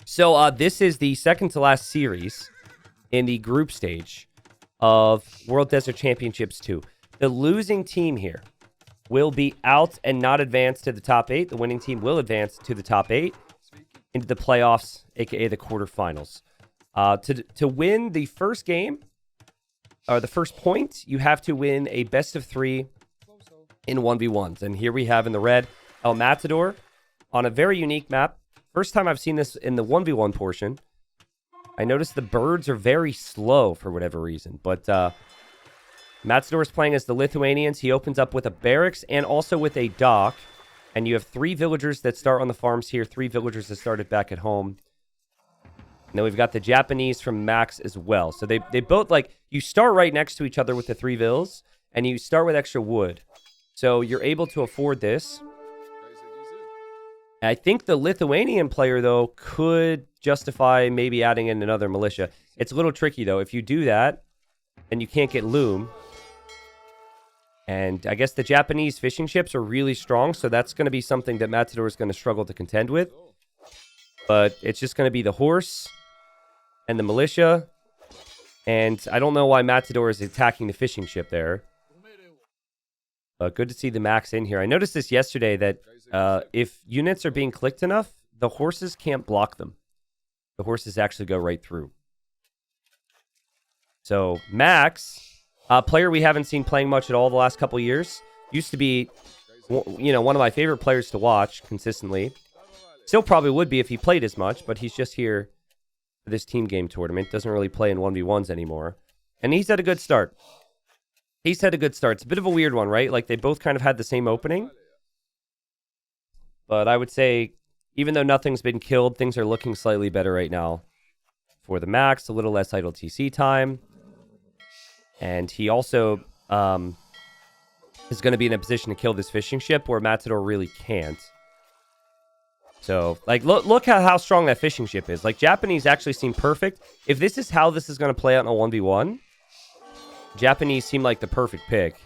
So this is the second to last series in the group stage of World Desert Championships 2. The losing team here will be out and not advance to the top 8. The winning team will advance to the top 8 into the playoffs, aka the quarterfinals. To win the first game, or the first point, you have to win a best of 3 in 1v1s. And here we have in the red, El Matador on a very unique map. First time I've seen this in the 1v1 portion. I noticed the birds are very slow for whatever reason. But Matador is playing as the Lithuanians. He opens up with a barracks and also with a dock. And you have 3 villagers that start on the farms here. 3 villagers that started back at home. And then we've got the Japanese from Max as well. So they both, like, you start right next to each other with the 3 vills. And you start with extra wood. So you're able to afford this. I think the Lithuanian player, though, could justify maybe adding in another militia. It's a little tricky, though. If you do that, and you can't get loom. And I guess the Japanese fishing ships are really strong, so that's going to be something that Matador is going to struggle to contend with. But it's just going to be the horse and the militia. And I don't know why Matador is attacking the fishing ship there. But good to see the Max in here. I noticed this yesterday that if units are being clicked enough, the horses can't block them. The horses actually go right through. So Max, a player we haven't seen playing much at all the last couple years, used to be, you know, one of my favorite players to watch consistently. Still probably would be if he played as much, but he's just here for this team game tournament. Doesn't really play in 1v1s anymore. And he's had a good start. He's had a good start. It's a bit of a weird one, right? Like, they both kind of had the same opening. But I would say, even though nothing's been killed, things are looking slightly better right now for the Max. A little less idle TC time. And he also is going to be in a position to kill this fishing ship where Matador really can't. So, like, look how strong that fishing ship is. Like, Japanese actually seem perfect. If this is how this is going to play out in a 1v1... Japanese seem like the perfect pick.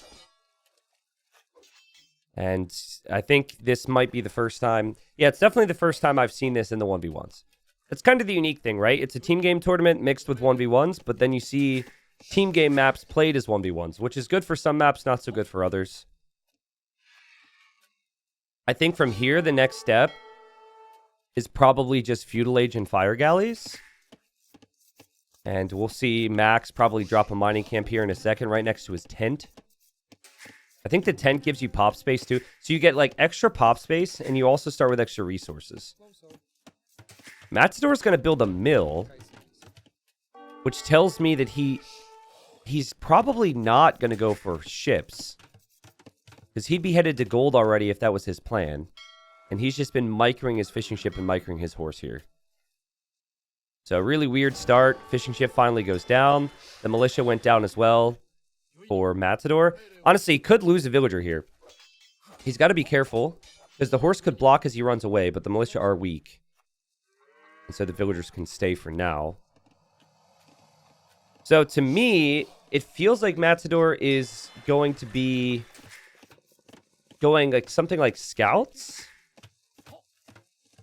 And I think this might be the first time. Yeah, it's definitely the first time I've seen this in the 1v1s. It's kind of the unique thing, right? It's a team game tournament mixed with 1v1s, but then you see team game maps played as 1v1s, which is good for some maps, not so good for others. I think from here, the next step is probably just Feudal Age and Fire Galleys. And we'll see Max probably drop a mining camp here in a second, right next to his tent. I think the tent gives you pop space, too. So you get, like, extra pop space, and you also start with extra resources. Matador's going to build a mill, which tells me that he's probably not going to go for ships. Because he'd be headed to gold already if that was his plan. And he's just been microing his fishing ship and microing his horse here. So, really weird start. Fishing ship finally goes down. The militia went down as well for Matador. Honestly, he could lose a villager here. He's got to be careful, because the horse could block as he runs away, but the militia are weak. And so the villagers can stay for now. So, to me, it feels like Matador is going to be going like something like scouts.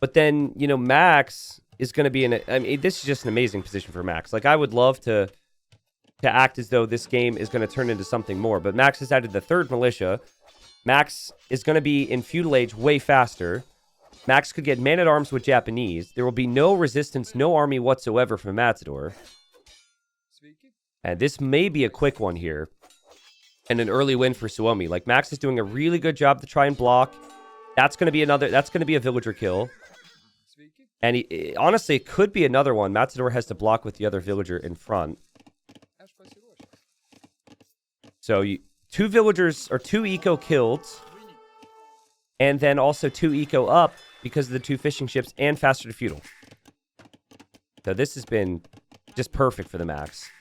But then, you know, Max is going to be in a... I mean, this is just an amazing position for Max. Like, I would love to act as though this game is going to turn into something more. But Max has added the 3rd militia. Max is going to be in Feudal Age way faster. Max could get man-at-arms with Japanese. There will be no resistance, no army whatsoever from Matador. And this may be a quick one here. And an early win for Suomi. Like, Max is doing a really good job to try and block. That's going to be another... That's going to be a villager kill. And honestly, it could be another one. Matador has to block with the other villager in front. So, 2 villagers, or 2 eco killed. And then also 2 eco up because of the 2 fishing ships and faster to feudal. So this has been just perfect for the Max.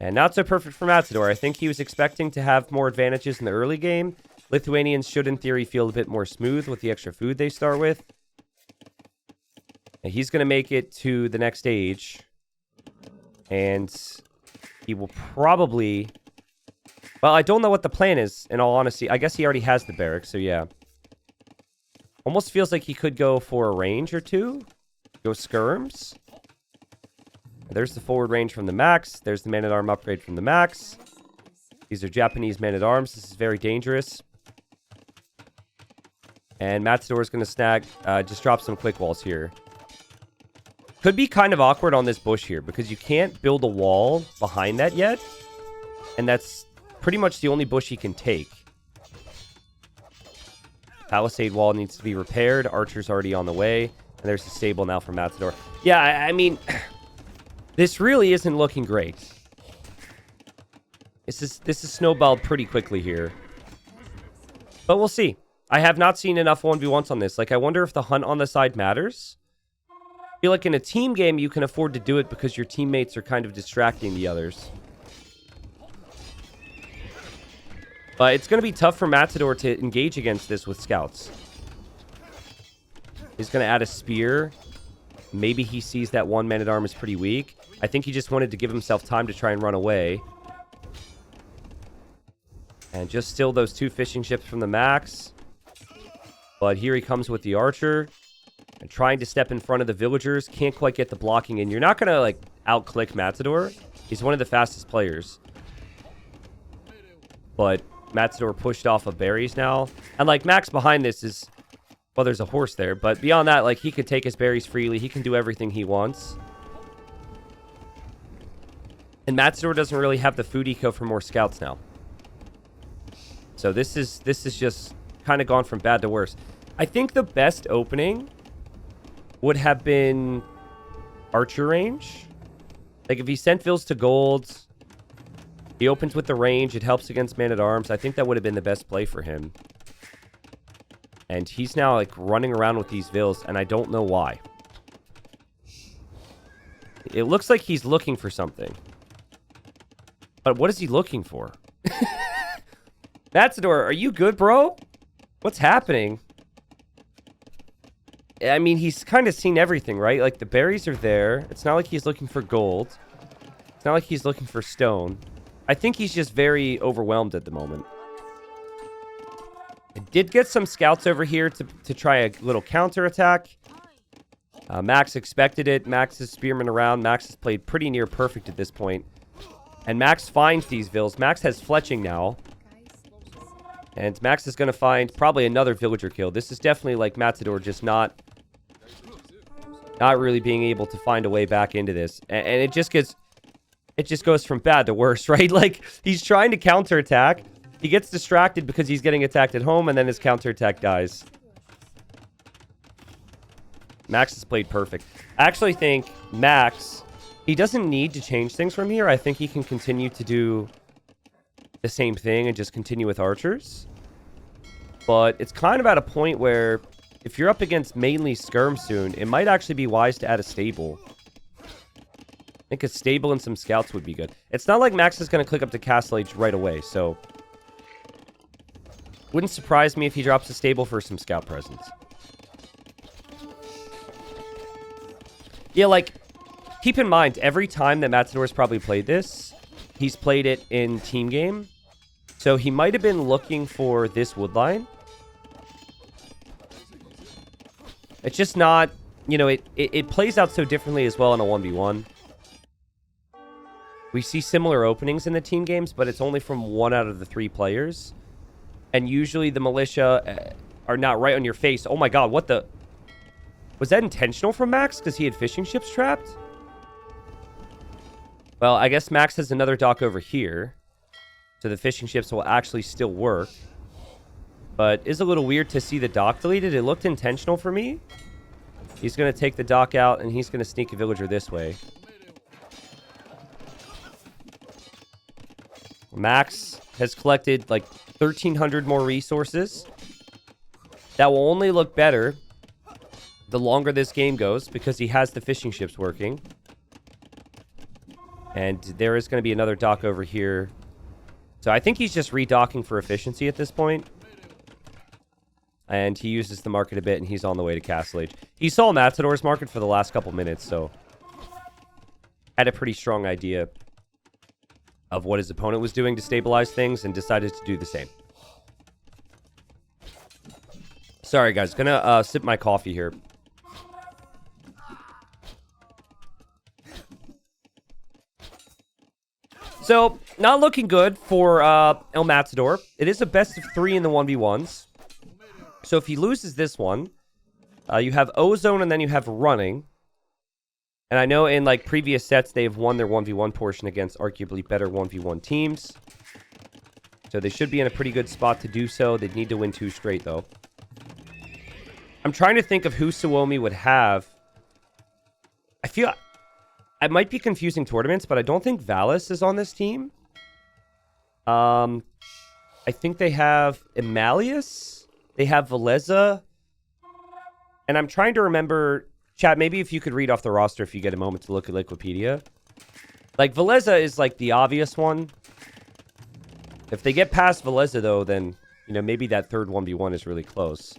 And not so perfect for Matador. I think he was expecting to have more advantages in the early game. Lithuanians should, in theory, feel a bit more smooth with the extra food they start with. And he's going to make it to the next stage. And he will probably... Well, I don't know what the plan is, in all honesty. I guess he already has the barracks, so yeah. Almost feels like he could go for a range or 2. Go skirms. There's the forward range from the max. There's the man-at-arm upgrade from the max. These are Japanese man-at-arms. This is very dangerous. And Matador is going to snag, just drop some quick walls here. Could be kind of awkward on this bush here because you can't build a wall behind that yet. And that's pretty much the only bush he can take. Palisade wall needs to be repaired. Archer's already on the way. And there's the stable now for Matador. Yeah, I mean, this really isn't looking great. This is snowballed pretty quickly here. But we'll see. I have not seen enough 1v1s on this. Like, I wonder if the hunt on the side matters. I feel like in a team game, you can afford to do it because your teammates are kind of distracting the others. But it's going to be tough for Matador to engage against this with scouts. He's going to add a spear. Maybe he sees that one man-at-arm is pretty weak. I think he just wanted to give himself time to try and run away. And just still those 2 fishing ships from the max. But here he comes with the archer. And trying to step in front of the villagers. Can't quite get the blocking in. You're not going to, like, out-click Matador. He's one of the fastest players. But Matador pushed off of berries now. And, like, Max behind this is... Well, there's a horse there. But beyond that, like, he could take his berries freely. He can do everything he wants. And Matador doesn't really have the food eco for more scouts now. So this is just kind of gone from bad to worse. I think the best opening would have been archer range. Like, if he sent Vils to gold, he opens with the range. It helps against man-at-arms. I think that would have been the best play for him. And he's now, like, running around with these Vils, and I don't know why. It looks like he's looking for something. But what is he looking for? Matador, are you good, bro? What's happening? I mean, he's kind of seen everything, right? Like, the berries are there. It's not like he's looking for gold. It's not like he's looking for stone. I think he's just very overwhelmed at the moment. I did get some scouts over here to try a little counterattack. Max expected it. Max is spearman around. Max has played pretty near perfect at this point. And Max finds these Vils. Max has fletching now. And Max is going to find probably another villager kill. This is definitely like Matador just not really being able to find a way back into this. And it just goes from bad to worse, right? Like, he's trying to counterattack. He gets distracted because he's getting attacked at home, and then his counterattack dies. Max has played perfect. I actually think Max, he doesn't need to change things from here. I think he can continue to do the same thing and just continue with archers. But it's kind of at a point where if you're up against mainly skirm soon, it might actually be wise to add a stable. I think a stable and some scouts would be good. It's not like Max is going to click up to Castle Age right away, so wouldn't surprise me if he drops a stable for some scout presence. Yeah, like, keep in mind, every time that Matador's probably played this, he's played it in team game. So he might have been looking for this wood line. It's just not, you know, it plays out so differently as well in a 1v1. We see similar openings in the team games, but it's only from 1 out of the 3 players. And usually the militia are not right on your face. Oh my god, what the... Was that intentional from Max? Because he had fishing ships trapped? Well, I guess Max has another dock over here. So the fishing ships will actually still work. But it's a little weird to see the dock deleted. It looked intentional for me. He's going to take the dock out, and he's going to sneak a villager this way. Max has collected like 1,300 more resources. That will only look better the longer this game goes, because he has the fishing ships working. And there is going to be another dock over here. So I think he's just redocking for efficiency at this point. And he uses the market a bit, and he's on the way to Castle Age. He saw Matador's market for the last couple minutes, so had a pretty strong idea of what his opponent was doing to stabilize things, and decided to do the same. Sorry, guys. Gonna sip my coffee here. So, not looking good for El Matador. It is a best of 3 in the 1v1s. So, if he loses this one, you have Ozone and then you have running. And I know in like previous sets, they've won their 1v1 portion against arguably better 1v1 teams. So, they should be in a pretty good spot to do so. They'd need to win 2 straight, though. I'm trying to think of who Suomi would have. I feel... I might be confusing tournaments, but I don't think Valza is on this team. I think they have Emalius. They have Valza. And I'm trying to remember... Chat, maybe if you could read off the roster if you get a moment to look at Wikipedia. Like, Valza is, like, the obvious one. If they get past Valza, though, then, you know, maybe that third 1v1 is really close.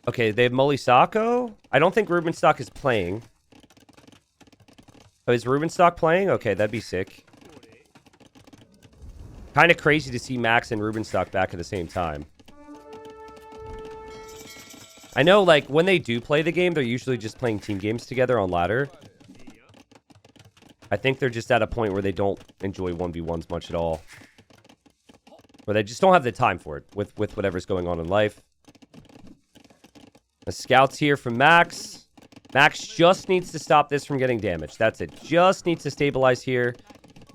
Okay, they have Moly Sako. I don't think Rubenstock is playing. Oh, is Rubenstock playing? Okay, that'd be sick. Kind of crazy to see Max and Rubenstock back at the same time. I know, like, when they do play the game, they're usually just playing team games together on ladder. I think they're just at a point where they don't enjoy 1v1s much at all. Or they just don't have the time for it with whatever's going on in life. The scouts here from Max. Max just needs to stop this from getting damaged. That's it. Just needs to stabilize here.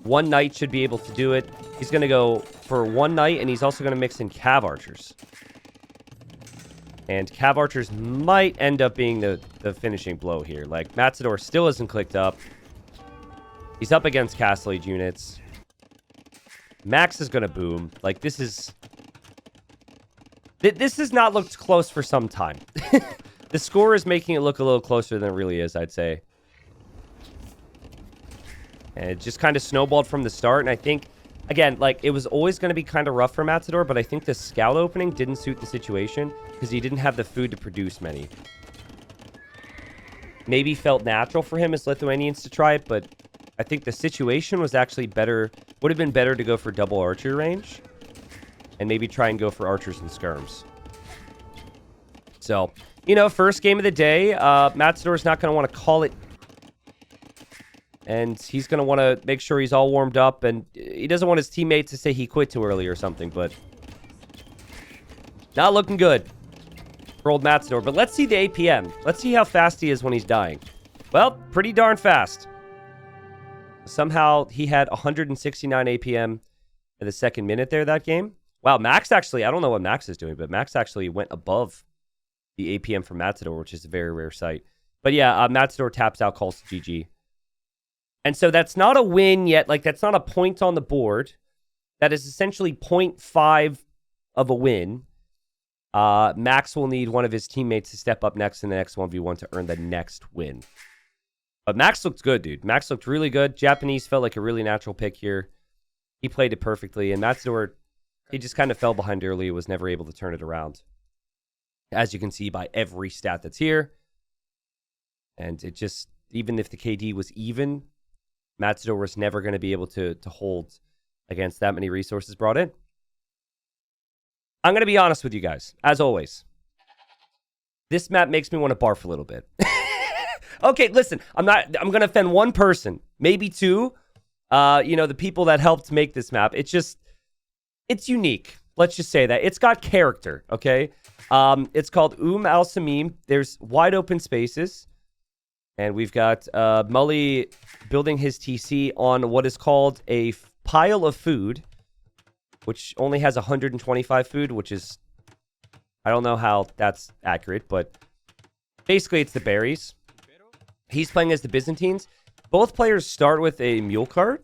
One knight should be able to do it. He's going to go for one knight, and he's also going to mix in cav archers. And cav archers might end up being the finishing blow here. Like, Matador still isn't clicked up. He's up against Castle Age units. Max is going to boom. Like, this is... This has not looked close for some time. The score is making it look a little closer than it really is, I'd say. And it just kind of snowballed from the start. And I think, again, like, it was always going to be kind of rough for Matador, but I think the scout opening didn't suit the situation because he didn't have the food to produce many. Maybe felt natural for him as Lithuanians to try it, but I think the situation was actually better. Would have been better to go for double archer range and maybe try and go for archers and skirms. So... You know, first game of the day, Matador's not going to want to call it. And he's going to want to make sure he's all warmed up. And he doesn't want his teammates to say he quit too early or something. But not looking good for old Matador. But let's see the APM. Let's see how fast he is when he's dying. Well, pretty darn fast. Somehow he had 169 APM in the second minute there that game. Wow, Max actually, I don't know what Max is doing, but Max actually went above the APM from Matador, which is a very rare sight. But yeah, Matador taps out, calls to GG. And so that's not a win yet. Like, that's not a point on the board. That is essentially 0.5 of a win. Max will need one of his teammates to step up next in the next 1v1 to earn the next win. But Max looked good, dude. Max looked really good. Japanese felt like a really natural pick here. He played it perfectly. And Matador, he just kind of fell behind early. Was never able to turn it around. As you can see by every stat that's here. And it just, even if the KD was even, Matador was never going to be able to hold against that many resources brought in. I'm going to be honest with you guys, as always. This map makes me want to barf a little bit. Okay, listen, I'm going to offend one person, maybe two. You know, the people that helped make this map. It's unique. Let's just say that. It's got character, okay? It's called Al Samim. There's wide open spaces. And we've got Moly building his TC on what is called a pile of food, which only has 125 food, which is... I don't know how that's accurate, but basically it's the berries. He's playing as the Byzantines. Both players start with a mule cart.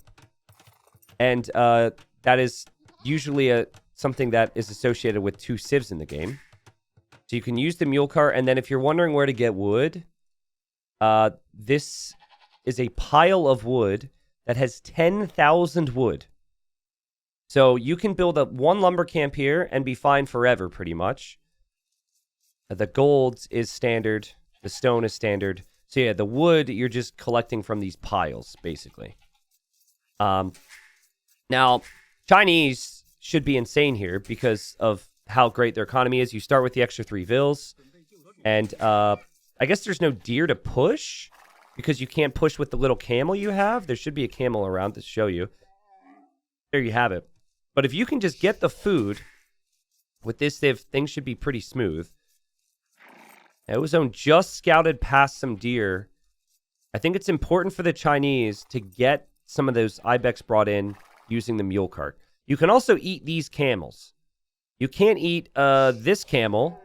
And that is usually something that is associated with 2 civs in the game. So you can use the mule cart, and then if you're wondering where to get wood, this is a pile of wood that has 10,000 wood. So you can build up one lumber camp here and be fine forever, pretty much. The gold is standard. The stone is standard. So yeah, the wood, you're just collecting from these piles, basically. Now, Chinese should be insane here because of how great their economy is. You start with the extra 3 vills. And I guess there's no deer to push. because you can't push with the little camel you have. There should be a camel around to show you. There you have it. But if you can just get the food with this sieve, things should be pretty smooth. Ozone just scouted past some deer. I think it's important for the Chinese to get some of those ibex brought in using the mule cart. You can also eat these camels. You can't eat this camel.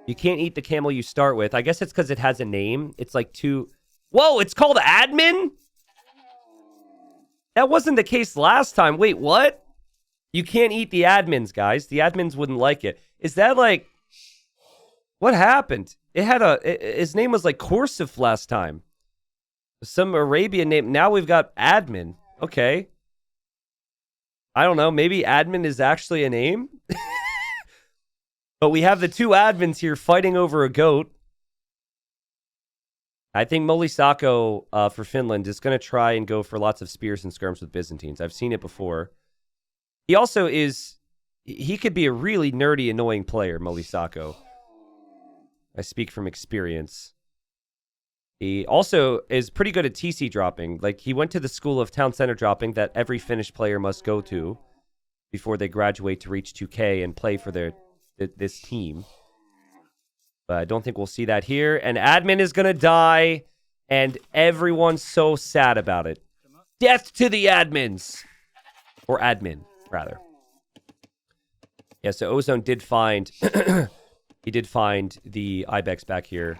You can't eat the camel you start with. I guess it's because it has a name. It's like two... Whoa, it's called admin? That wasn't the case last time. Wait, what? You can't eat the admins, guys. The admins wouldn't like it. Is that like... What happened? It had a... His name was like Korsif last time. Some Arabian name. Now we've got admin. Okay. I don't know. Maybe admin is actually a name? But we have the two admins here fighting over a goat. I think Moly Sako for Finland is going to try and go for lots of spears and skirms with Byzantines. I've seen it before. He also is... He could be a really nerdy, annoying player, Moly Sako. I speak from experience. He also is pretty good at TC dropping. Like, he went to the school of town center dropping that every Finnish player must go to before they graduate to reach 2K and play for this team. But I don't think we'll see that here. And admin is going to die, and everyone's so sad about it. Death to the admins! Or admin, rather. Yeah, so Ozone did find... he did find the ibex back here.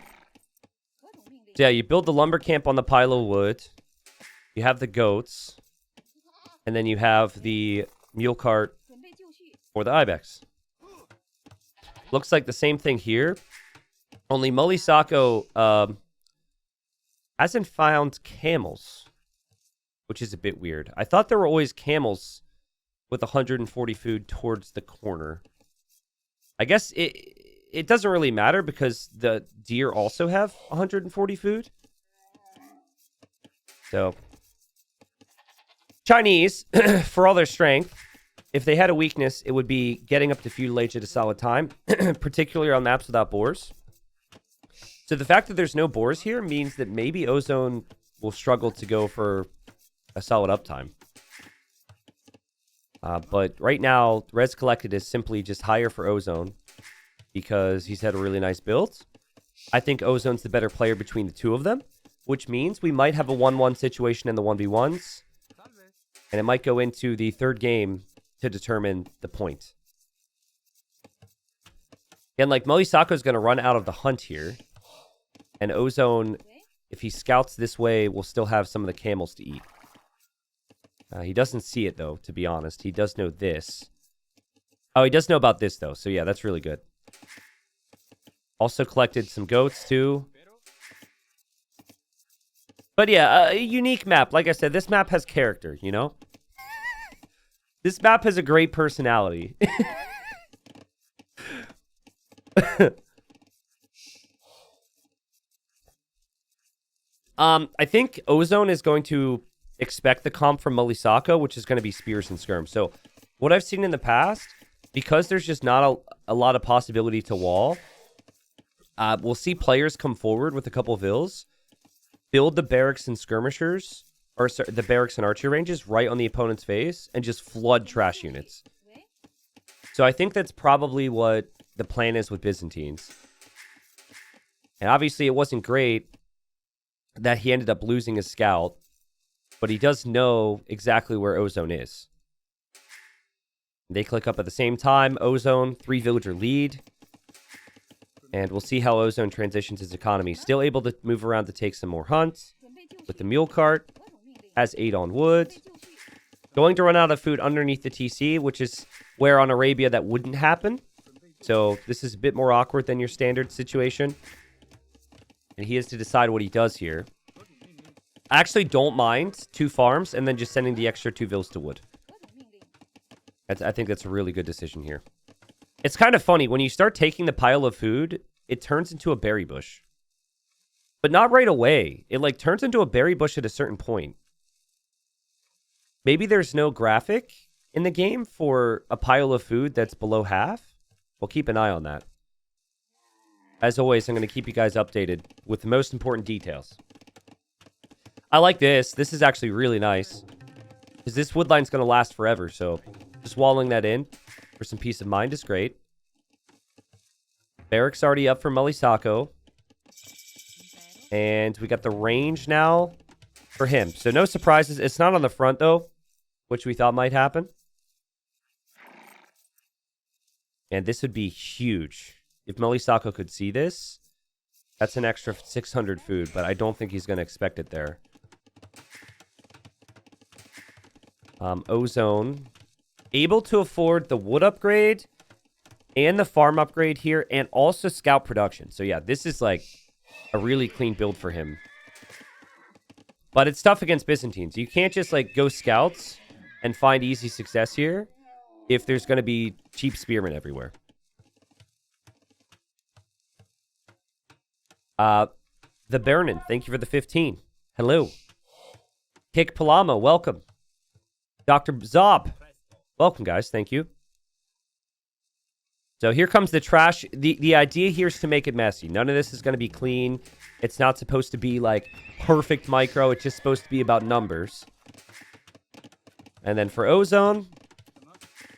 So yeah, you build the lumber camp on the pile of wood. You have the goats. And then you have the mule cart for the ibex. Looks like the same thing here. Only Moly Sako hasn't found camels, which is a bit weird. I thought there were always camels with 140 food towards the corner. I guess it doesn't really matter because the deer also have 140 food. So, Chinese, for all their strength, if they had a weakness, it would be getting up to feudal at a solid time, particularly on maps without boars. So the fact that there's no boars here means that maybe Ozone will struggle to go for a solid uptime. But right now, res collected is simply just higher for Ozone because he's had a really nice build. I think Ozone's the better player between the two of them, which means we might have a 1-1 situation in the 1v1s. And it might go into the third game to determine the point. And like Moly Sako is going to run out of the hunt here. And Ozone, if he scouts this way, will still have some of the camels to eat. He doesn't see it, though, to be honest. He does know this. Oh, he does know about this, though. So, yeah, that's really good. Also collected some goats, too. But, yeah, a unique map. Like I said, this map has character, you know? This map has a great personality. I think Ozone is going to expect the comp from Moly Sako, which is going to be spears and skirms. So what I've seen in the past, because there's just not a lot of possibility to wall, we'll see players come forward with a couple of vills, build the barracks and skirmishers, or sorry, the barracks and archer ranges right on the opponent's face, and just flood trash units. So I think that's probably what the plan is with Byzantines. And obviously it wasn't great that he ended up losing his scout, but he does know exactly where Ozone is. They click up at the same time. Ozone, 3-villager lead. And we'll see how Ozone transitions his economy. Still able to move around to take some more hunts. With the mule cart. Has 8 on wood. Going to run out of food underneath the TC, which is where on Arabia that wouldn't happen. So this is a bit more awkward than your standard situation. And he has to decide what he does here. I actually don't mind 2 farms and then just sending the extra 2 vills to wood. I think that's a really good decision here. It's kind of funny. When you start taking the pile of food, it turns into a berry bush. But not right away. It like turns into a berry bush at a certain point. Maybe there's no graphic in the game for a pile of food that's below half. We'll keep an eye on that. As always, I'm going to keep you guys updated with the most important details. I like this. This is actually really nice. Because this wood line's going to last forever. So just walling that in for some peace of mind is great. Barracks already up for Moly Sako. And we got the range now for him. So no surprises. It's not on the front, though, which we thought might happen. And this would be huge. If Moly Sako could see this, that's an extra 600 food, but I don't think he's going to expect it there. Ozone. Able to afford the wood upgrade and the farm upgrade here, and also scout production. So yeah, this is like a really clean build for him. But it's tough against Byzantines. You can't just like go scouts and find easy success here if there's going to be cheap spearmen everywhere. The Baronin, thank you for the 15. Hello. Kick Palama, welcome. Dr. Zob, welcome, guys. Thank you. So here comes the trash. The idea here is to make it messy. None of this is going to be clean. It's not supposed to be, like, perfect micro. It's just supposed to be about numbers. And then for Ozone,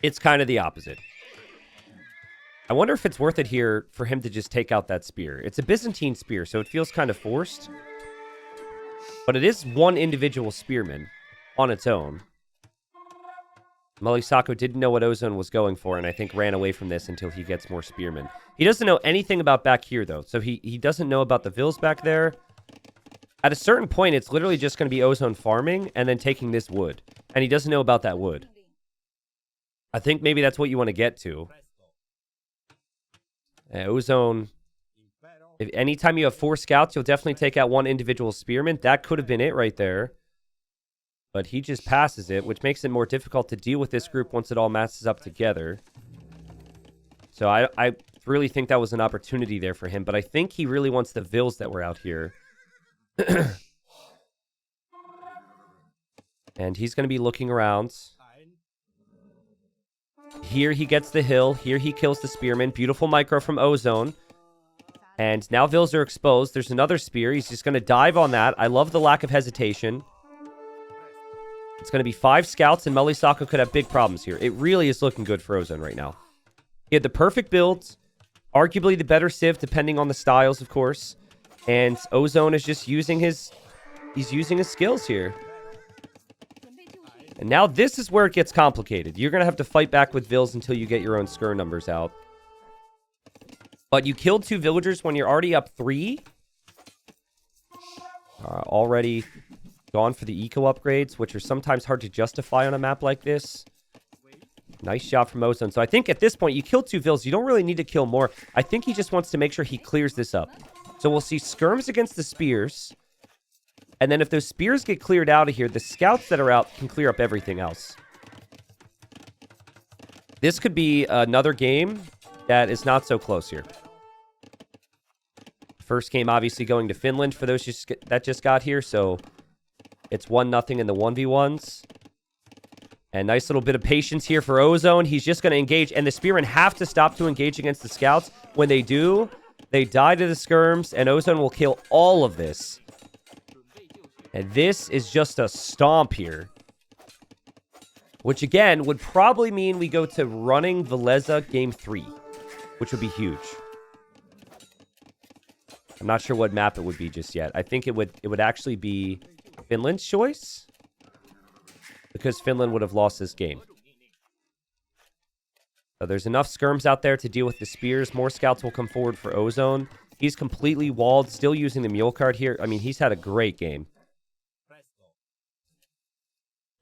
it's kind of the opposite. I wonder if it's worth it here for him to just take out that spear. It's a Byzantine spear, so it feels kind of forced. But it is one individual spearman on its own. Moly Sako didn't know what Ozone was going for, and I think ran away from this until he gets more spearmen. He doesn't know anything about back here, though. So he doesn't know about the Vils back there. At a certain point, it's literally just going to be Ozone farming and then taking this wood. And he doesn't know about that wood. I think maybe that's what you want to get to. Ozone, if anytime you have 4 scouts, you'll definitely take out one individual spearman. That could have been it right there. But he just passes it, which makes it more difficult to deal with this group once it all matches up together. So I really think that was an opportunity there for him. But I think he really wants the Vils that were out here. And he's going to be looking around. Here he gets the hill. Here he kills the spearman. Beautiful micro from Ozone. And now Vils are exposed. There's another spear. He's just going to dive on that. I love the lack of hesitation. It's going to be 5 scouts, and Moly Sako could have big problems here. It really is looking good for Ozone right now. He had the perfect build. Arguably the better Civ, depending on the styles, of course. And Ozone is just using his... He's using his skills here. And now this is where it gets complicated. You're going to have to fight back with Vils until you get your own Skur numbers out. But you killed 2 villagers when you're already up 3. Already gone for the eco upgrades, which are sometimes hard to justify on a map like this. Nice job from Ozone. So I think at this point, you kill 2 Vils. You don't really need to kill more. I think he just wants to make sure he clears this up. So we'll see skirms against the spears. And then if those spears get cleared out of here, the scouts that are out can clear up everything else. This could be another game that is not so close here. First game obviously going to Finland for those that just got here. So it's 1-0 in the 1v1s. And nice little bit of patience here for Ozone. He's just going to engage. And the spearmen have to stop to engage against the scouts. When they do, they die to the skirms. And Ozone will kill all of this. And this is just a stomp here. Which, again, would probably mean we go to running Valza game 3. Which would be huge. I'm not sure what map it would be just yet. I think it would actually be Finland's choice. Because Finland would have lost this game. So there's enough skirms out there to deal with the spears. More scouts will come forward for Ozone. He's completely walled. Still using the mule card here. I mean, he's had a great game.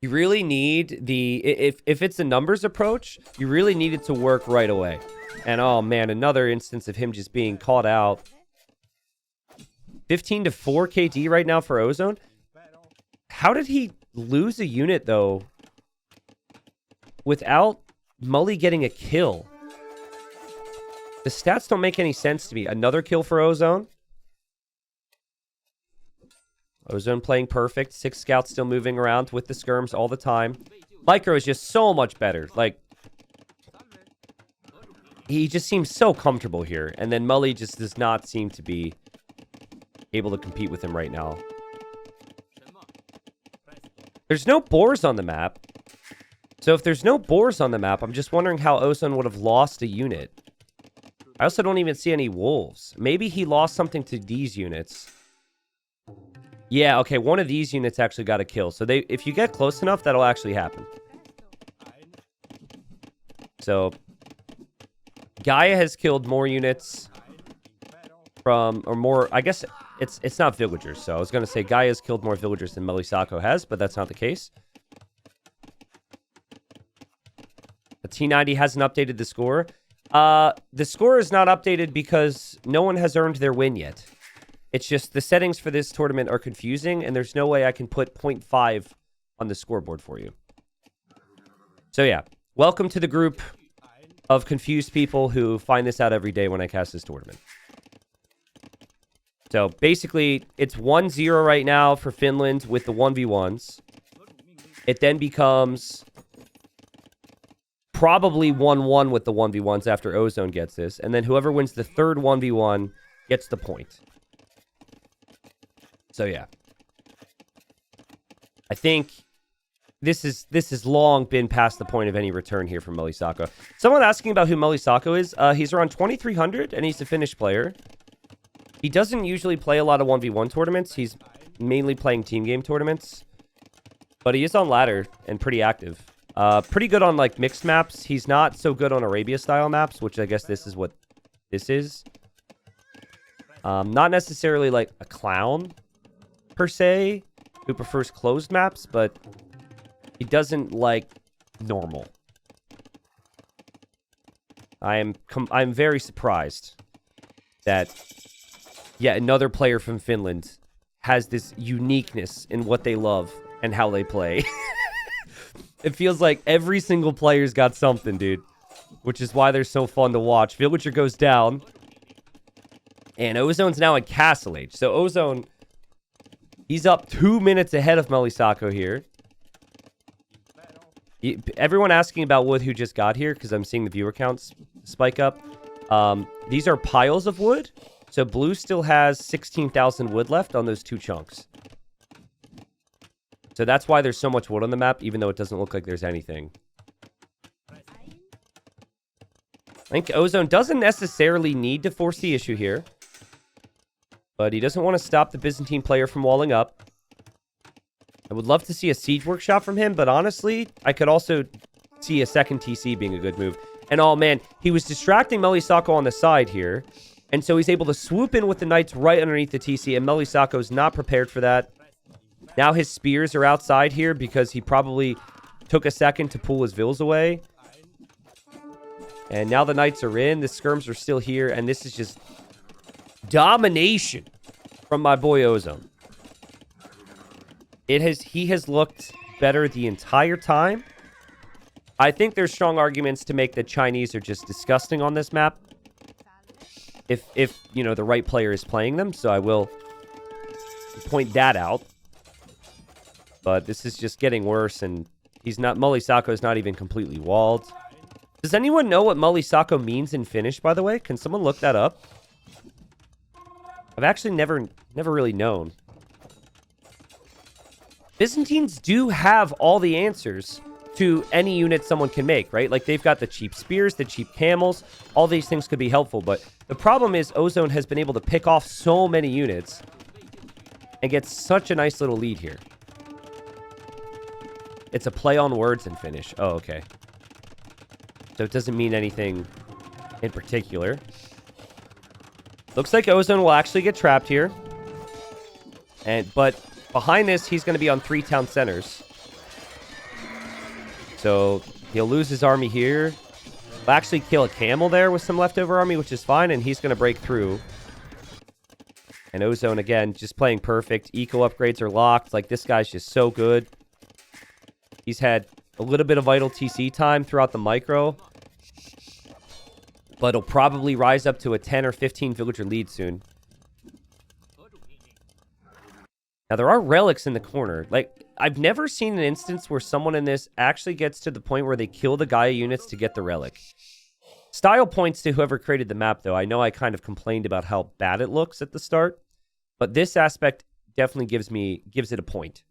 You really need the... If it's a numbers approach, you really need it to work right away. And oh man, another instance of him just being caught out. 15 to 4 KD right now for Ozone. How did he lose a unit, though, without Moly getting a kill? The stats don't make any sense to me. Another kill for Ozone. Ozone playing perfect. 6 scouts still moving around with the skirms all the time. Micro is just so much better. Like, he just seems so comfortable here. And then Moly just does not seem to be able to compete with him right now. There's no boars on the map. So if there's no boars on the map, I'm just wondering how Ozone would have lost a unit. I also don't even see any wolves. Maybe he lost something to these units. Yeah, okay, one of these units actually got a kill. So if you get close enough, that'll actually happen. So Gaia has killed more units from, or more, I guess it's not villagers. So I was going to say Gaia has killed more villagers than Sako has, but that's not the case. The T90 hasn't updated the score. The score is not updated because no one has earned their win yet. It's just the settings for this tournament are confusing, and there's no way I can put 0.5 on the scoreboard for you. So yeah, welcome to the group of confused people who find this out every day when I cast this tournament. So basically, it's 1-0 right now for Finland with the 1v1s. It then becomes probably 1-1 with the 1v1s after Ozone gets this. And then whoever wins the third 1v1 gets the point. So yeah. I think this has long been past the point of any return here from Sako. Someone asking about who Sako is. He's around 2,300 and he's a Finnish player. He doesn't usually play a lot of 1v1 tournaments. He's mainly playing team game tournaments. But he is on ladder and pretty active. Pretty good on like mixed maps. He's not so good on Arabia style maps, which I guess this is what this is. Not necessarily like a clown per se, who prefers closed maps, but he doesn't like normal. I'm very surprised that yet another player from Finland has this uniqueness in what they love and how they play. It feels like every single player's got something, dude. Which is why they're so fun to watch. Villager goes down. And Ozone's now in Castle Age. So Ozone, he's up 2 minutes ahead of Sako here. Everyone asking about wood who just got here, because I'm seeing the viewer counts spike up. These are piles of wood. So blue still has 16,000 wood left on those 2 chunks. So that's why there's so much wood on the map, even though it doesn't look like there's anything. I think Ozone doesn't necessarily need to force the issue here. But he doesn't want to stop the Byzantine player from walling up. I would love to see a siege workshop from him, but honestly, I could also see a second TC being a good move. And oh man, he was distracting Sako on the side here. And so he's able to swoop in with the knights right underneath the TC, and Sako's not prepared for that. Now his spears are outside here because he probably took a second to pull his vills away. And now the knights are in, the skirms are still here, and this is just domination from my boy Ozone. He has looked better the entire time. I think there's strong arguments to make that Chinese are just disgusting on this map. If you know, the right player is playing them, so I will point that out. But this is just getting worse, and Sako is not even completely walled. Does anyone know what Sako means in Finnish, by the way? Can someone look that up? I've actually never really known. Byzantines do have all the answers to any unit someone can make, right? Like, they've got the cheap spears, the cheap camels. All these things could be helpful, but the problem is Ozone has been able to pick off so many units and get such a nice little lead here. It's a play on words in Finnish. Oh, okay. So it doesn't mean anything in particular. Looks like Ozone will actually get trapped here. But behind this, he's going to be on 3 town centers. So he'll lose his army here. He'll actually kill a camel there with some leftover army, which is fine, and he's going to break through. And Ozone, again, just playing perfect. Eco upgrades are locked. Like, this guy's just so good. He's had a little bit of vital TC time throughout the micro. But he'll probably rise up to a 10 or 15 villager lead soon. Now, there are relics in the corner. Like, I've never seen an instance where someone in this actually gets to the point where they kill the Gaia units to get the relic. Style points to whoever created the map, though. I know I kind of complained about how bad it looks at the start. But this aspect definitely gives it a point.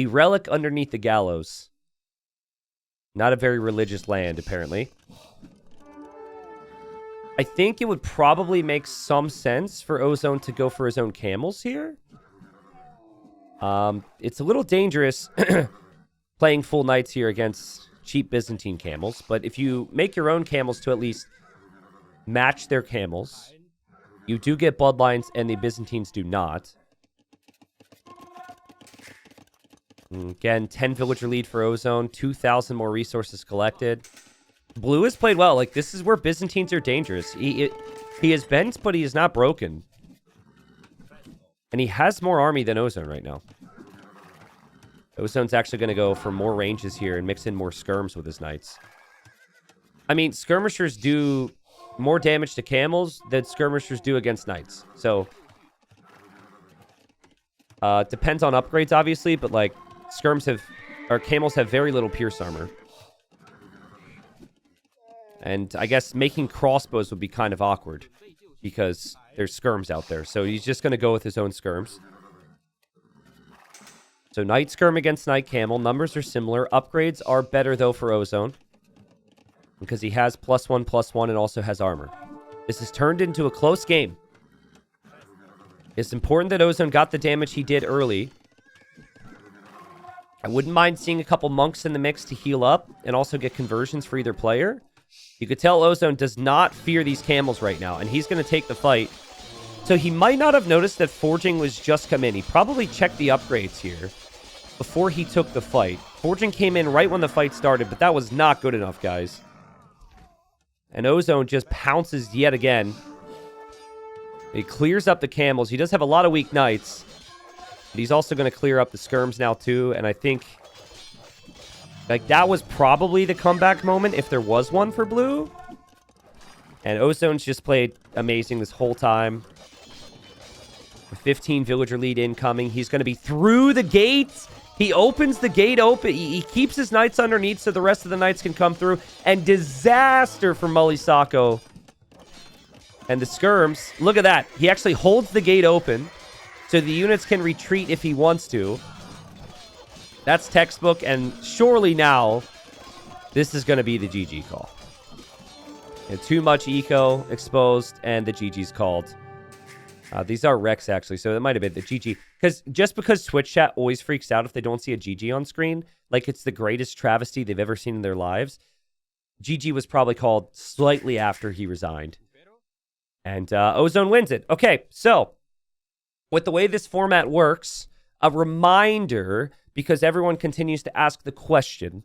The relic underneath the gallows. Not a very religious land, apparently. I think it would probably make some sense for Ozone to go for his own camels here. It's a little dangerous playing full knights here against cheap Byzantine camels. But if you make your own camels to at least match their camels, you do get bloodlines and the Byzantines do not. Again, 10 villager lead for Ozone, 2,000 more resources collected. Blue has played well. Like, this is where Byzantines are dangerous. He is bent, but he is not broken. And he has more army than Ozone right now. Ozone's actually going to go for more ranges here and mix in more skirms with his knights. I mean, skirmishers do more damage to camels than skirmishers do against knights. So, depends on upgrades, obviously, but, like, camels have very little pierce armor. And I guess making crossbows would be kind of awkward because there's skirms out there. So he's just going to go with his own skirms. So knight skirm against knight camel. Numbers are similar. Upgrades are better, though, for Ozone because he has +1/+1 and also has armor. This has turned into a close game. It's important that Ozone got the damage he did early. I wouldn't mind seeing a couple monks in the mix to heal up and also get conversions for either player. You could tell Ozone does not fear these camels right now, and he's going to take the fight. So he might not have noticed that forging was just come in. He probably checked the upgrades here before he took the fight. Forging came in right when the fight started, but that was not good enough, guys. And Ozone just pounces yet again. He clears up the camels. He does have a lot of weak knights. But he's also going to clear up the skirms now, too. And I think, like, that was probably the comeback moment if there was one for blue. And Ozone's just played amazing this whole time. A 15 villager lead incoming. He's going to be through the gates. He opens the gate open. He keeps his knights underneath so the rest of the knights can come through. And disaster for Moly Sako. And the skirms, look at that. He actually holds the gate open so the units can retreat if he wants to. That's textbook, and surely now this is going to be the GG call. And too much eco exposed, and the GG's called. These are Rex, actually, so it might have been the GG. Just because Twitch chat always freaks out if they don't see a GG on screen, like it's the greatest travesty they've ever seen in their lives, GG was probably called slightly after he resigned. And Ozone wins it. Okay, so with the way this format works, a reminder, because everyone continues to ask the question,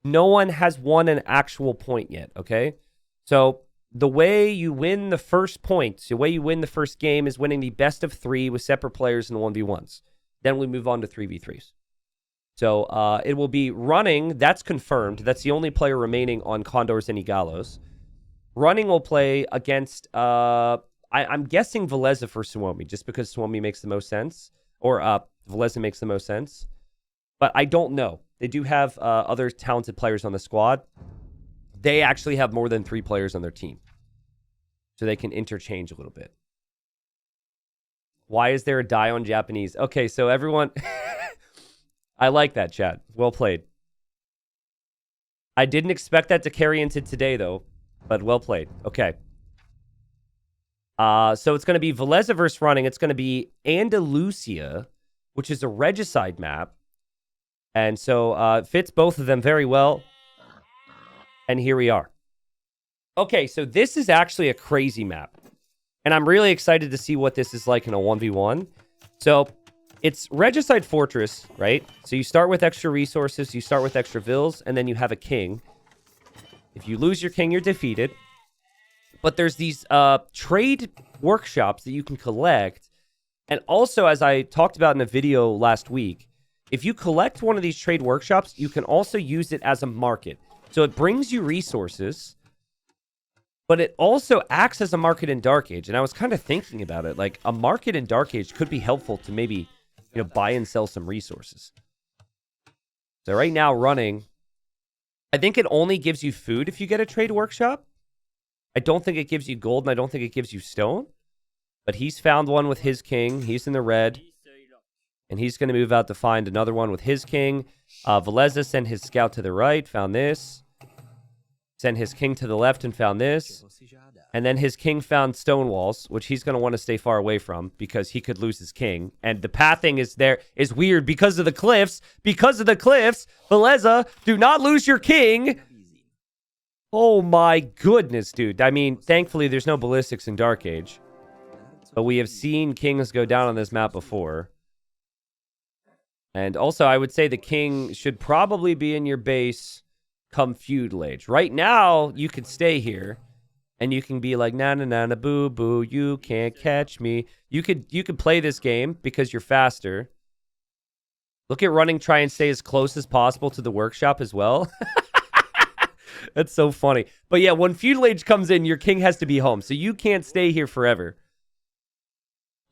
no one has won an actual point yet, okay? So the way you win the first point, the way you win the first game is winning the best of 3 with separate players in 1v1s. Then we move on to 3v3s. So it will be running, that's confirmed. That's the only player remaining on Condors and Eagelos. Running will play against, I'm guessing Valza for Suomi, just because Suomi makes the most sense. Or Valza makes the most sense. But I don't know. They do have other talented players on the squad. They actually have more than 3 players on their team. So they can interchange a little bit. Why is there a die on Japanese? Okay, so everyone... I like that, chat. Well played. I didn't expect that to carry into today, though. But well played. Okay. So it's going to be Valza versus running. It's going to be Andalusia, which is a regicide map. And so it fits both of them very well. And here we are. Okay, so this is actually a crazy map. And I'm really excited to see what this is like in a 1v1. So it's Regicide Fortress, right? So you start with extra resources, you start with extra vills, and then you have a king. If you lose your king, you're defeated. But there's these trade workshops that you can collect. And also, as I talked about in a video last week, if you collect one of these trade workshops, you can also use it as a market. So it brings you resources, but it also acts as a market in Dark Age. And I was kind of thinking about it. Like, a market in Dark Age could be helpful to maybe, you know, buy and sell some resources. So right now, running, I think it only gives you food if you get a trade workshop. I don't think it gives you gold, and I don't think it gives you stone. But he's found one with his king. He's in the red. And he's going to move out to find another one with his king. Valza sent his scout to the right, found this. Sent his king to the left and found this. And then his king found stone walls, which he's going to want to stay far away from because he could lose his king. And the pathing is weird because of the cliffs. Because of the cliffs, Valza, do not lose your king. Oh my goodness, dude. I mean, thankfully there's no ballistics in Dark Age. But we have seen kings go down on this map before. And also, I would say the king should probably be in your base come feudal age. Right now, you could stay here. And you can be like, na na na na boo boo, you can't catch me. You could play this game because you're faster. Look at running, try and stay as close as possible to the workshop as well. That's so funny. But yeah, when feudal age comes in, your king has to be home. So you can't stay here forever.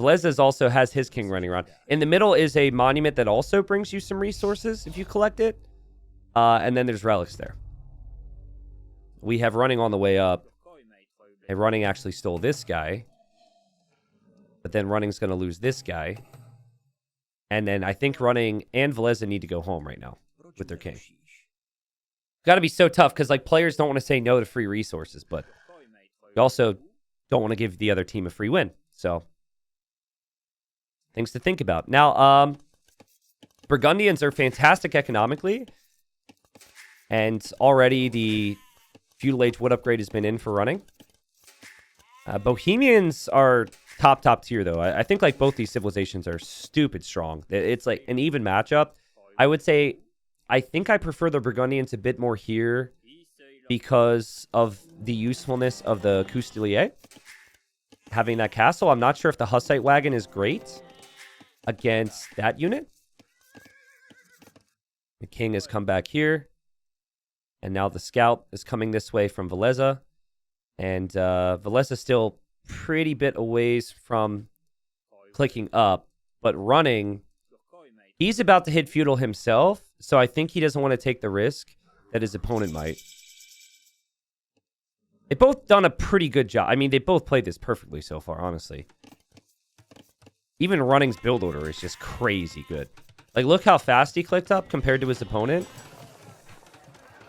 Valza also has his king running around. In the middle is a monument that also brings you some resources if you collect it. And then there's relics there. We have running on the way up. And running actually stole this guy. But then running's going to lose this guy. And then I think running and Valza need to go home right now with their king. Got to be so tough because like players don't want to say no to free resources. But you also don't want to give the other team a free win. So things to think about. Now, Burgundians are fantastic economically. And already the feudal age wood upgrade has been in for running. Bohemians are top tier, though. I think like both these civilizations are stupid strong. It's like an even matchup. I would say I think I prefer the Burgundians a bit more here because of the usefulness of the Coustelier. Having that castle, I'm not sure if the Hussite wagon is great against that unit. The king has come back here. And now the scout is coming this way from Valza. And Valza's still pretty bit a ways from clicking up. But running, he's about to hit feudal himself. So I think he doesn't want to take the risk that his opponent might. They've both done a pretty good job. I mean, they both played this perfectly so far, honestly. Even running's build order is just crazy good. Like, look how fast he clicked up compared to his opponent.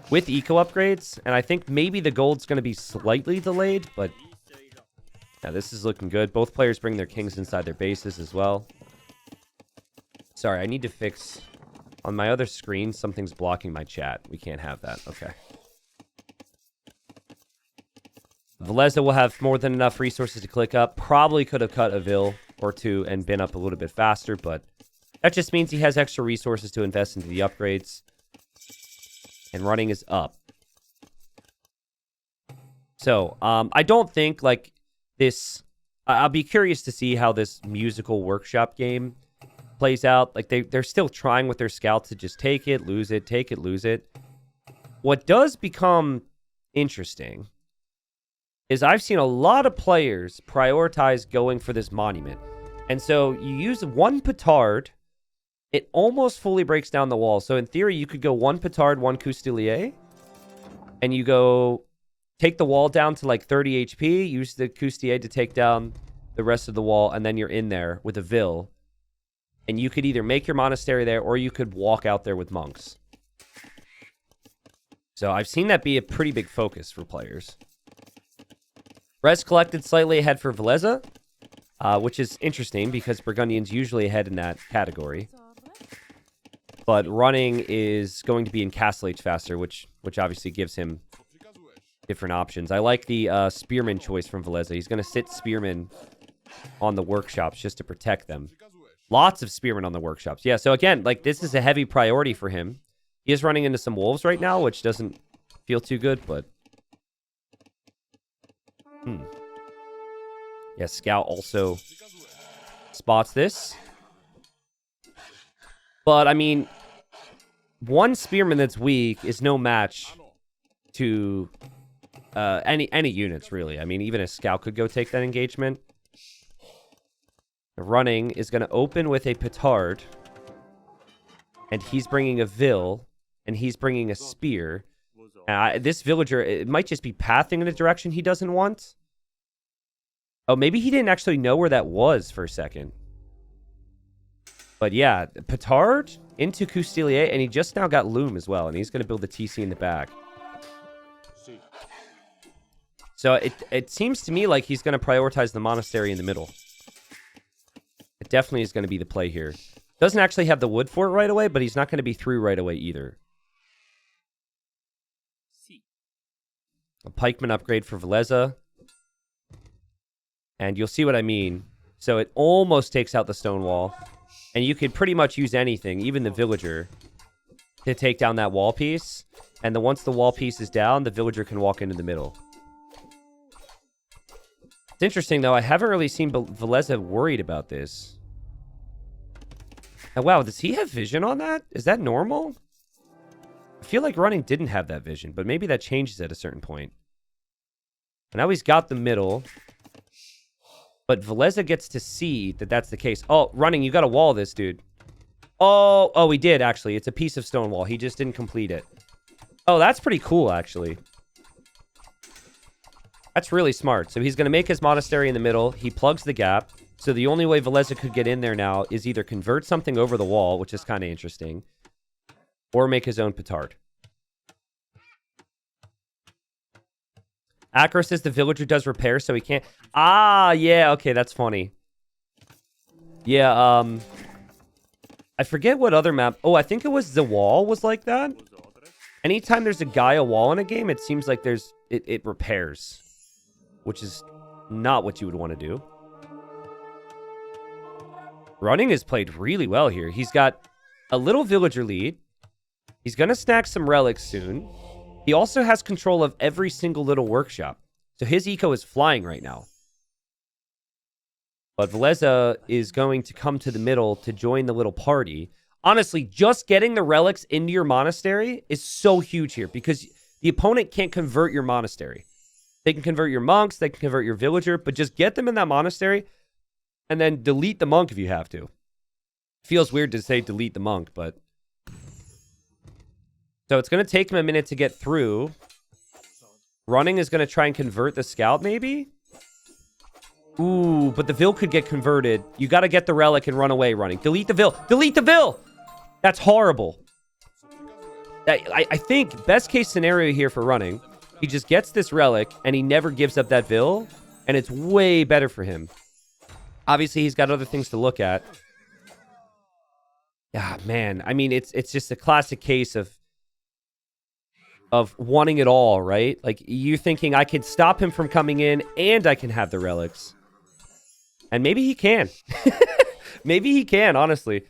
With eco upgrades, and I think maybe the gold's going to be slightly delayed, but yeah, this is looking good. Both players bring their kings inside their bases as well. Sorry, I need to fix... On my other screen, something's blocking my chat. We can't have that. Okay. Valza will have more than enough resources to click up. Probably could have cut a Vil or two and been up a little bit faster, but that just means he has extra resources to invest into the upgrades. And running is up. So, I don't think, like, this... I'll be curious to see how this musical workshop game plays out. Like, they're still trying with their scouts to just take it, lose it, take it, lose it. What does become interesting is I've seen a lot of players prioritize going for this monument. And so, you use one petard... It almost fully breaks down the wall. So in theory, you could go one petard, one Coustelier. And you go take the wall down to like 30 HP. Use the Coustelier to take down the rest of the wall. And then you're in there with a Vil. And you could either make your monastery there or you could walk out there with monks. So I've seen that be a pretty big focus for players. Res collected slightly ahead for Valza. Which is interesting because Burgundian's usually ahead in that category. But running is going to be in Castle Age faster, which obviously gives him different options. I like the Spearman choice from Valza. He's going to sit Spearman on the workshops just to protect them. Lots of Spearmen on the workshops. Yeah, so again, like this is a heavy priority for him. He is running into some wolves right now, which doesn't feel too good, but... Yeah, Scout also spots this. But, I mean, one Spearman that's weak is no match to any units, really. I mean, even a Scout could go take that engagement. The running is going to open with a Petard. And he's bringing a Vil. And he's bringing a Spear. This villager, it might just be pathing in a direction he doesn't want. Oh, maybe he didn't actually know where that was for a second. But yeah, Petard into Coustilier, and he just now got Loom as well, and he's going to build the TC in the back. So it seems to me like he's going to prioritize the monastery in the middle. It definitely is going to be the play here. Doesn't actually have the wood for it right away, but he's not going to be through right away either. A pikeman upgrade for Valza. And you'll see what I mean. So it almost takes out the stone wall. And you could pretty much use anything, even the villager, to take down that wall piece. And then once the wall piece is down, the villager can walk into the middle. It's interesting, though. I haven't really seen Valza worried about this. Oh, wow. Does he have vision on that? Is that normal? I feel like running didn't have that vision, but maybe that changes at a certain point. Now he's got the middle. But Valza gets to see that that's the case. Oh, running, you got to wall this, dude. Oh, he did, actually. It's a piece of stone wall. He just didn't complete it. Oh, that's pretty cool, actually. That's really smart. So he's going to make his monastery in the middle. He plugs the gap. So the only way Valza could get in there now is either convert something over the wall, which is kind of interesting, or make his own petard. Acro says the villager does repair, so he can't... Ah, yeah, okay, that's funny. Yeah, I forget what other map... Oh, I think it was the wall was like that. Anytime there's a Gaia wall in a game, it seems like there's... It repairs. Which is not what you would want to do. Running is played really well here. He's got a little villager lead. He's going to snack some relics soon. He also has control of every single little workshop. So his eco is flying right now. But Valza is going to come to the middle to join the little party. Honestly, just getting the relics into your monastery is so huge here because the opponent can't convert your monastery. They can convert your monks, they can convert your villager, but just get them in that monastery and then delete the monk if you have to. Feels weird to say delete the monk, but... So it's going to take him a minute to get through. Running is going to try and convert the scout, maybe? Ooh, but the Vil could get converted. You got to get the relic and run away running. Delete the Vil. Delete the Vil! That's horrible. I think best case scenario here for running, he just gets this relic and he never gives up that Vil, and it's way better for him. Obviously, he's got other things to look at. Ah, man. I mean, it's just a classic case of wanting it all, right? Like, you thinking, I can stop him from coming in, and I can have the relics. And maybe he can. Maybe he can, honestly.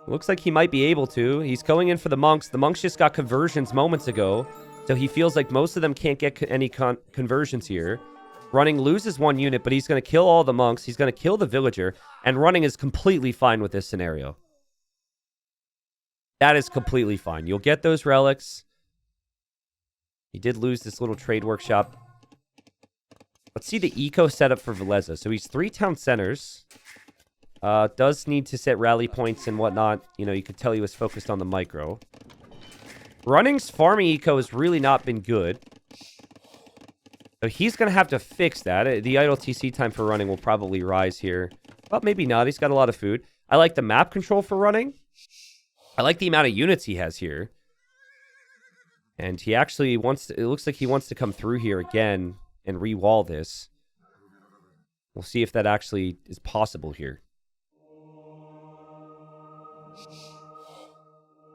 Looks like he might be able to. He's going in for the monks. The monks just got conversions moments ago, so he feels like most of them can't get any conversions here. Running loses one unit, but he's going to kill all the monks. He's going to kill the villager, and running is completely fine with this scenario. That is completely fine. You'll get those relics. He did lose this little trade workshop. Let's see the eco setup for Valza. So he's 3 town centers. Does need to set rally points and whatnot. You know, you could tell he was focused on the micro. Running's farming eco has really not been good. So he's going to have to fix that. The idle TC time for running will probably rise here. Well, maybe not. He's got a lot of food. I like the map control for running. I like the amount of units he has here. And he actually wants to, it looks like he wants to come through here again and re-wall this. We'll see if that actually is possible here.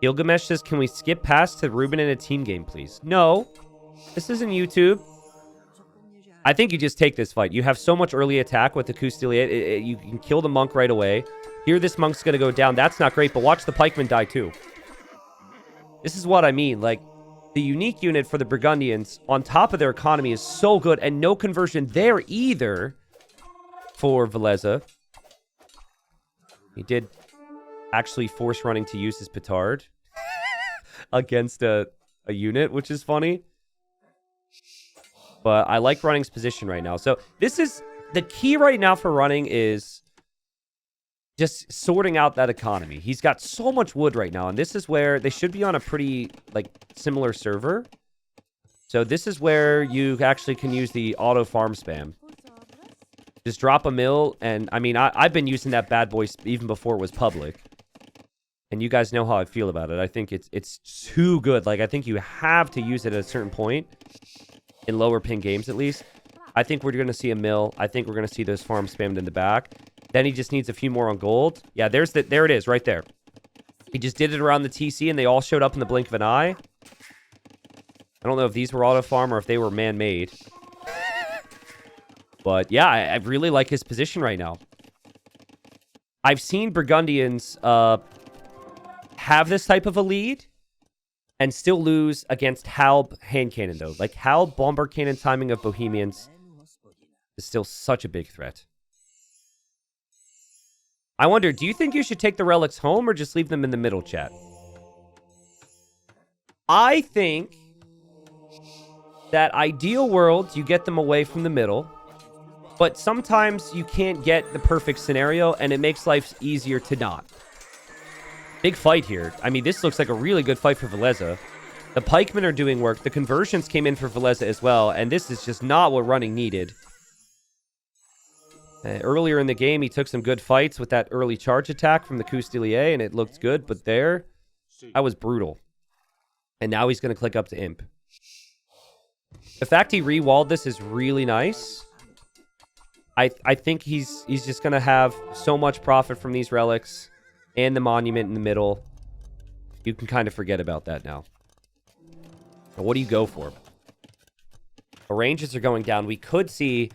Gilgamesh says, can we skip past to Ruben in a team game, please? No. This isn't YouTube. I think you just take this fight. You have so much early attack with the Coustilier. You can kill the monk right away. Here, this monk's going to go down. That's not great, but watch the pikeman die too. This is what I mean. Like, the unique unit for the Burgundians on top of their economy is so good, and no conversion there either for Valza. He did actually force running to use his petard against a unit, which is funny. But I like running's position right now. So this is the key right now for running is just sorting out that economy. He's got so much wood right now, and this is where they should be on a pretty, like, similar server. So this is where you actually can use the auto farm spam. Just drop a mill, and I mean, I've been using that bad boy even before it was public. And you guys know how I feel about it. I think it's too good. Like, I think you have to use it at a certain point, in lower pin games at least. I think we're going to see a mill. I think we're going to see those farms spammed in the back. Then he just needs a few more on gold. Yeah, there it is, right there. He just did it around the TC, and they all showed up in the blink of an eye. I don't know if these were auto farm or if they were man-made. But yeah, I really like his position right now. I've seen Burgundians have this type of a lead and still lose against Halb hand cannon, though. Like, Halb bombard cannon timing of Bohemians is still such a big threat. I wonder, do you think you should take the relics home or just leave them in the middle, chat? I think that ideal world, you get them away from the middle. But sometimes you can't get the perfect scenario, and it makes life easier to not. Big fight here. I mean, this looks like a really good fight for Valza. The pikemen are doing work. The conversions came in for Valza as well, and this is just not what running needed. Earlier in the game, he took some good fights with that early charge attack from the Coustelier, and it looked good, but there, that was brutal. And now he's going to click up to Imp. The fact he re-walled this is really nice. I think he's just going to have so much profit from these relics and the monument in the middle. You can kind of forget about that now. But what do you go for? The ranges are going down. We could see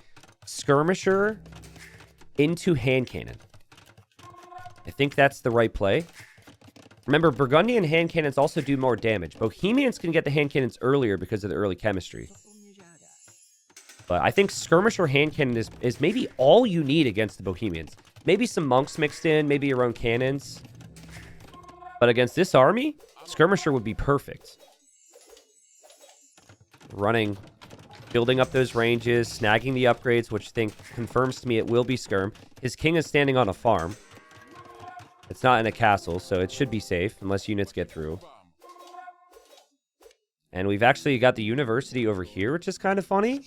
Skirmisher into hand cannon. I think that's the right play. Remember, Burgundian hand cannons also do more damage. Bohemians can get the hand cannons earlier because of the early chemistry. But I think Skirmisher hand cannon is maybe all you need against the Bohemians. Maybe some monks mixed in, maybe your own cannons. But against this army, Skirmisher would be perfect. Running, building up those ranges, snagging the upgrades, which I think confirms to me it will be Skirm. His king is standing on a farm. It's not in a castle, so it should be safe, unless units get through. And we've actually got the university over here, which is kind of funny.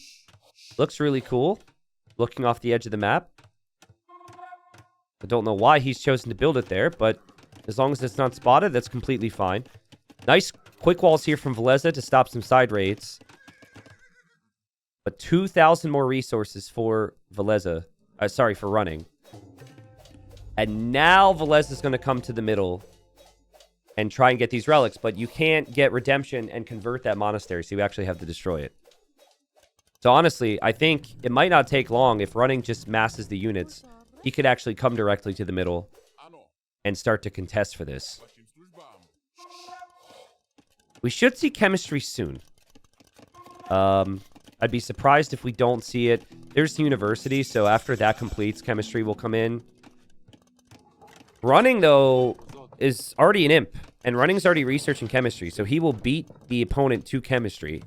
Looks really cool, looking off the edge of the map. I don't know why he's chosen to build it there, but as long as it's not spotted, that's completely fine. Nice quick walls here from Valza to stop some side raids. But 2,000 more resources for Valza. Sorry, for running. And now Valza is going to come to the middle and try and get these relics, but you can't get redemption and convert that monastery, so you actually have to destroy it. So honestly, I think it might not take long. If running just masses the units, he could actually come directly to the middle and start to contest for this. We should see chemistry soon. I'd be surprised if we don't see it. There's the university, so after that completes, chemistry will come in. Running, though, is already an imp, and running's already researching chemistry, so he will beat the opponent to chemistry,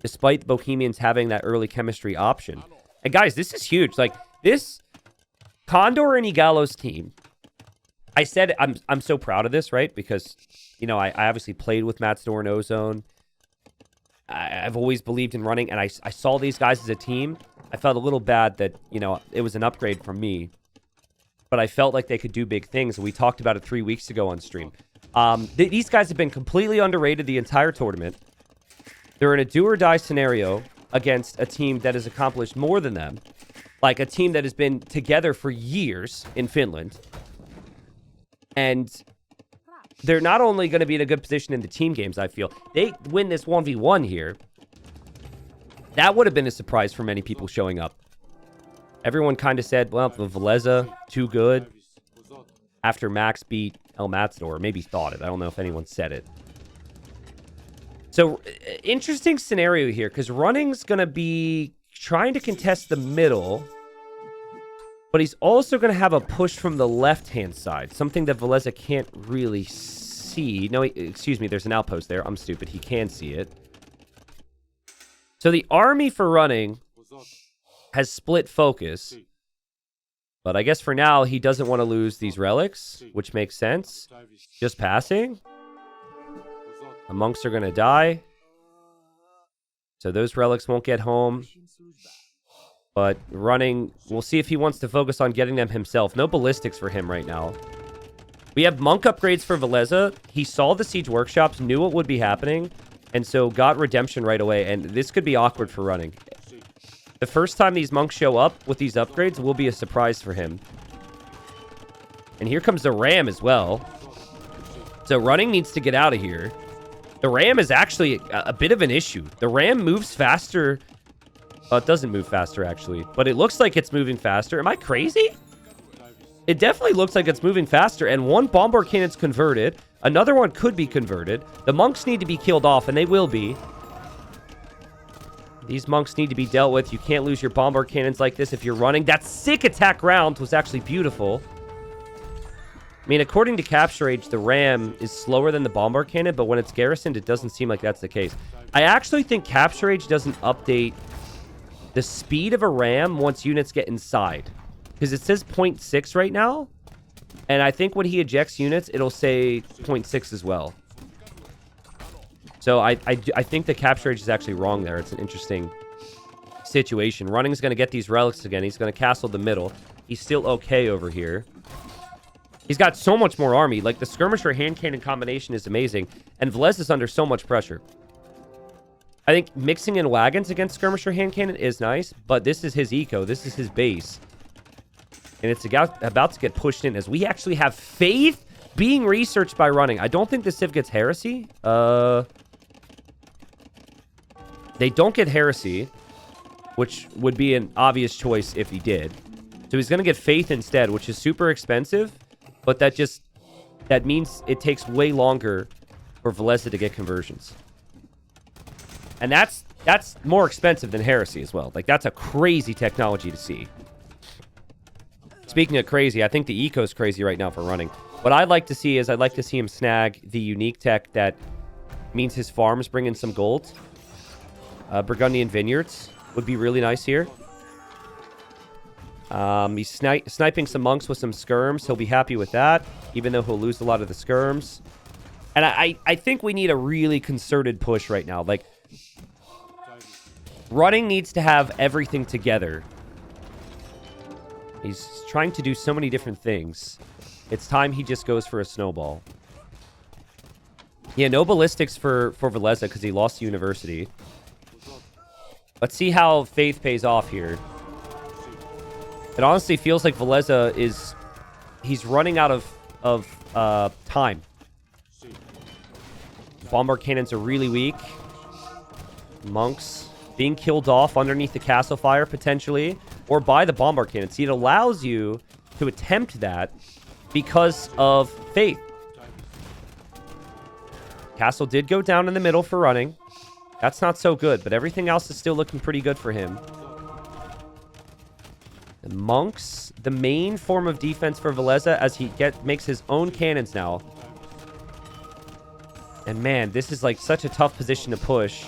despite the Bohemians having that early chemistry option. And guys, this is huge. Like, this Condor and Eagelos team, I said I'm so proud of this, right? Because, you know, I obviously played with Matt Store and Ozone. I've always believed in running, and I saw these guys as a team. I felt a little bad that, you know, it was an upgrade from me. But I felt like they could do big things. We talked about it 3 weeks ago on stream. These guys have been completely underrated the entire tournament. They're in a do-or-die scenario against a team that has accomplished more than them. Like a team that has been together for years in Finland. And they're not only going to be in a good position in the team games, I feel. They win this 1v1 here. That would have been a surprise for many people showing up. Everyone kind of said, well, the Valza, too good. After Max beat El Matador, maybe thought it. I don't know if anyone said it. So, interesting scenario here, because running's going to be trying to contest the middle, but he's also going to have a push from the left-hand side, something that Valza can't really see. No, excuse me, there's an outpost there. I'm stupid. He can see it. So the army for running has split focus, but I guess for now, he doesn't want to lose these relics, which makes sense. Just passing. The monks are going to die. So those relics won't get home. But running, we'll see if he wants to focus on getting them himself. No ballistics for him right now. We have monk upgrades for Valza. He saw the siege workshops, knew what would be happening, and so got redemption right away. And this could be awkward for running. The first time these monks show up with these upgrades will be a surprise for him. And here comes the ram as well. So running needs to get out of here. The ram is actually a bit of an issue. The ram moves faster. Well, it doesn't move faster, actually. But it looks like it's moving faster. Am I crazy? It definitely looks like it's moving faster. And one bombard cannon's converted. Another one could be converted. The monks need to be killed off, and they will be. These monks need to be dealt with. You can't lose your bombard cannons like this if you're running. That sick attack round was actually beautiful. I mean, according to Capture Age, the ram is slower than the bombard cannon, but when it's garrisoned, it doesn't seem like that's the case. I actually think Capture Age doesn't update the speed of a ram once units get inside. Because it says 0.6 right now. And I think when he ejects units, it'll say 0.6 as well. So I think the Capture Age is actually wrong there. It's an interesting situation. Running's going to get these relics again. He's going to castle the middle. He's still okay over here. He's got so much more army. Like, the skirmisher hand cannon combination is amazing. And Velez is under so much pressure. I think mixing in wagons against skirmisher hand cannon is nice, but this is his eco. This is his base. And it's about to get pushed in as we actually have faith being researched by running. I don't think the Civ gets heresy. They don't get heresy, which would be an obvious choice if he did. So he's going to get faith instead, which is super expensive, but that means it takes way longer for Veleza to get conversions. And that's more expensive than heresy as well. Like, that's a crazy technology to see. Speaking of crazy, I think the eco's crazy right now for running. What I'd like to see is I'd like to see him snag the unique tech that means his farms bring in some gold. Burgundian Vineyards would be really nice here. He's sniping some monks with some skirms. He'll be happy with that, even though he'll lose a lot of the skirms. And I think we need a really concerted push right now. Like, running needs to have everything together. He's trying to do so many different things. It's time he just goes for a snowball. Yeah, no ballistics for Veleza because he lost to University. Let's see how faith pays off here. It honestly feels like Veleza is... He's running out of time. Bombard cannons are really weak. Monks being killed off underneath the castle fire, potentially. Or by the bombard cannon. See, it allows you to attempt that because of faith. Castle did go down in the middle for running. That's not so good, but everything else is still looking pretty good for him. The monks, the main form of defense for Veleza as he makes his own cannons now. And man, this is like such a tough position to push.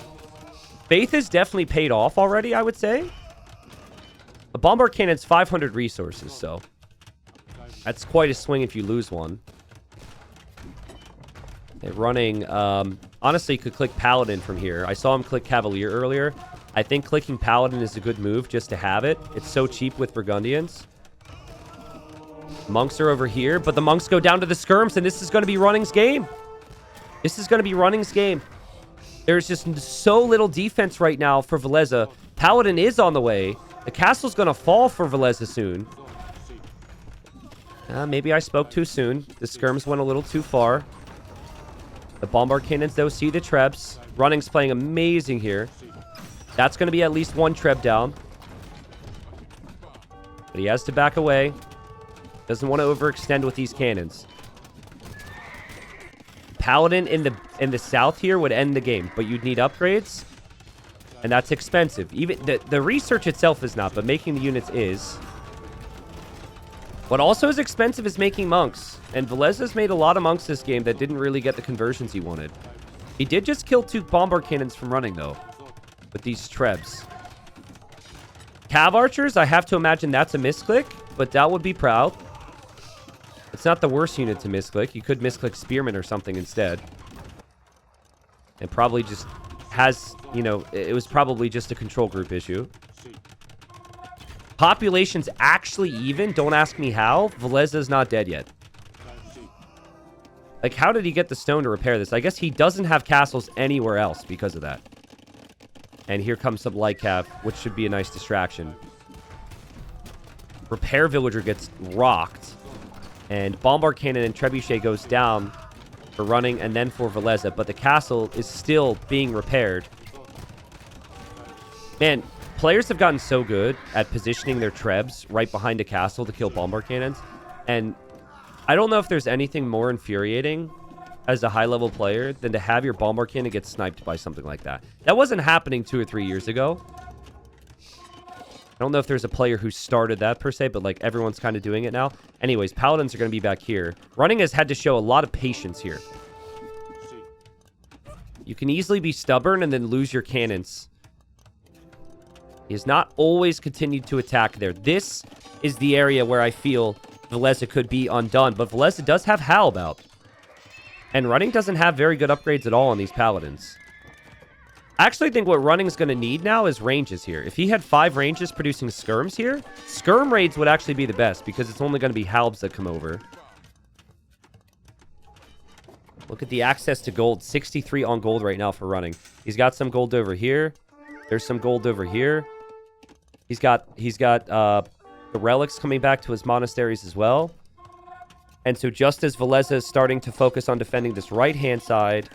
Faith has definitely paid off already, I would say. A bombard cannon's 500 resources, so that's quite a swing if you lose one. They're running, honestly, you could click Paladin from here. I saw him click Cavalier earlier. I think clicking Paladin is a good move just to have it. It's so cheap with Burgundians. Monks are over here, but the monks go down to the skirms, and this is going to be Running's game. This is going to be Running's game. There's just so little defense right now for Veleza. Paladin is on the way. The castle's going to fall for Veleza soon. Maybe I spoke too soon. The skirms went a little too far. The bombard cannons, though, see the trebs. Running's playing amazing here. That's going to be at least one treb down. But he has to back away. Doesn't want to overextend with these cannons. Paladin in the south here would end the game, but you'd need upgrades. And that's expensive. Even the research itself is not, but making the units is. What also is expensive is making monks. And Veleza's made a lot of monks this game that didn't really get the conversions he wanted. He did just kill 2 bombard cannons from running, though. With these trebs. Cav archers, I have to imagine that's a misclick, but that would be proud. It's not the worst unit to misclick. You could misclick spearmen or something instead. And probably just has, you know, it was probably just a control group issue. Population's actually even. Don't ask me how. Valza's not dead yet. Like, how did he get the stone to repair this? I guess he doesn't have castles anywhere else because of that. And here comes some light cav, which should be a nice distraction. Repair villager gets rocked. And bombard cannon and trebuchet goes down for running and then for Valza. But the castle is still being repaired. Man, players have gotten so good at positioning their trebs right behind a castle to kill bombard cannons. And I don't know if there's anything more infuriating as a high-level player than to have your bombard cannon get sniped by something like that. That wasn't happening 2 or 3 years ago. I don't know if there's a player who started that per se, but like everyone's kind of doing it now. Anyways, paladins are going to be back here. Running has had to show a lot of patience here. You can easily be stubborn and then lose your cannons. He has not always continued to attack there. This is the area where I feel Valza could be undone, but Valza does have Halb out. And Running doesn't have very good upgrades at all on these paladins. I actually think what Running's going to need now is ranges here. If he had 5 ranges producing skirms here, skirm raids would actually be the best because it's only going to be Halbs that come over. Look at the access to gold. 63 on gold right now for Running. He's got some gold over here. There's some gold over here. He's got the relics coming back to his monasteries as well. And so just as Valza is starting to focus on defending this right-hand side,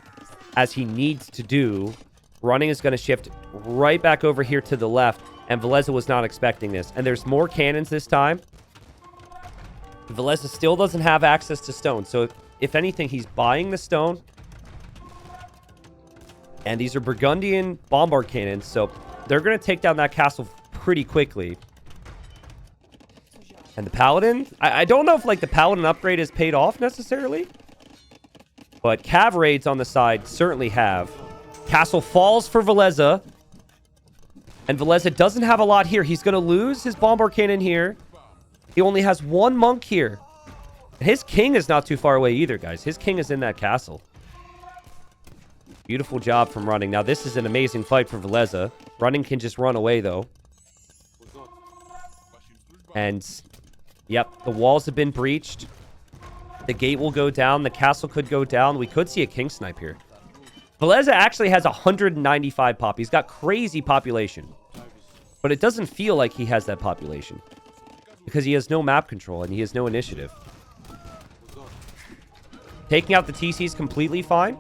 as he needs to do, Running is going to shift right back over here to the left. And Valza was not expecting this. And there's more cannons this time. Valza still doesn't have access to stone. So if anything, he's buying the stone. And these are Burgundian bombard cannons. So they're going to take down that castle pretty quickly. And the paladin, I don't know if like the paladin upgrade has paid off necessarily. But cav raids on the side certainly have. Castle falls for Valza. And Valza doesn't have a lot here. He's going to lose his bombard cannon here. He only has 1 monk here. His king is not too far away either, guys. His king is in that castle. Beautiful job from Running. Now, this is an amazing fight for Valza. Running can just run away, though. And, yep, the walls have been breached. The gate will go down. The castle could go down. We could see a king snipe here. Valza actually has 195 pop. He's got crazy population. But it doesn't feel like he has that population. Because he has no map control and he has no initiative. Taking out the TC is completely fine.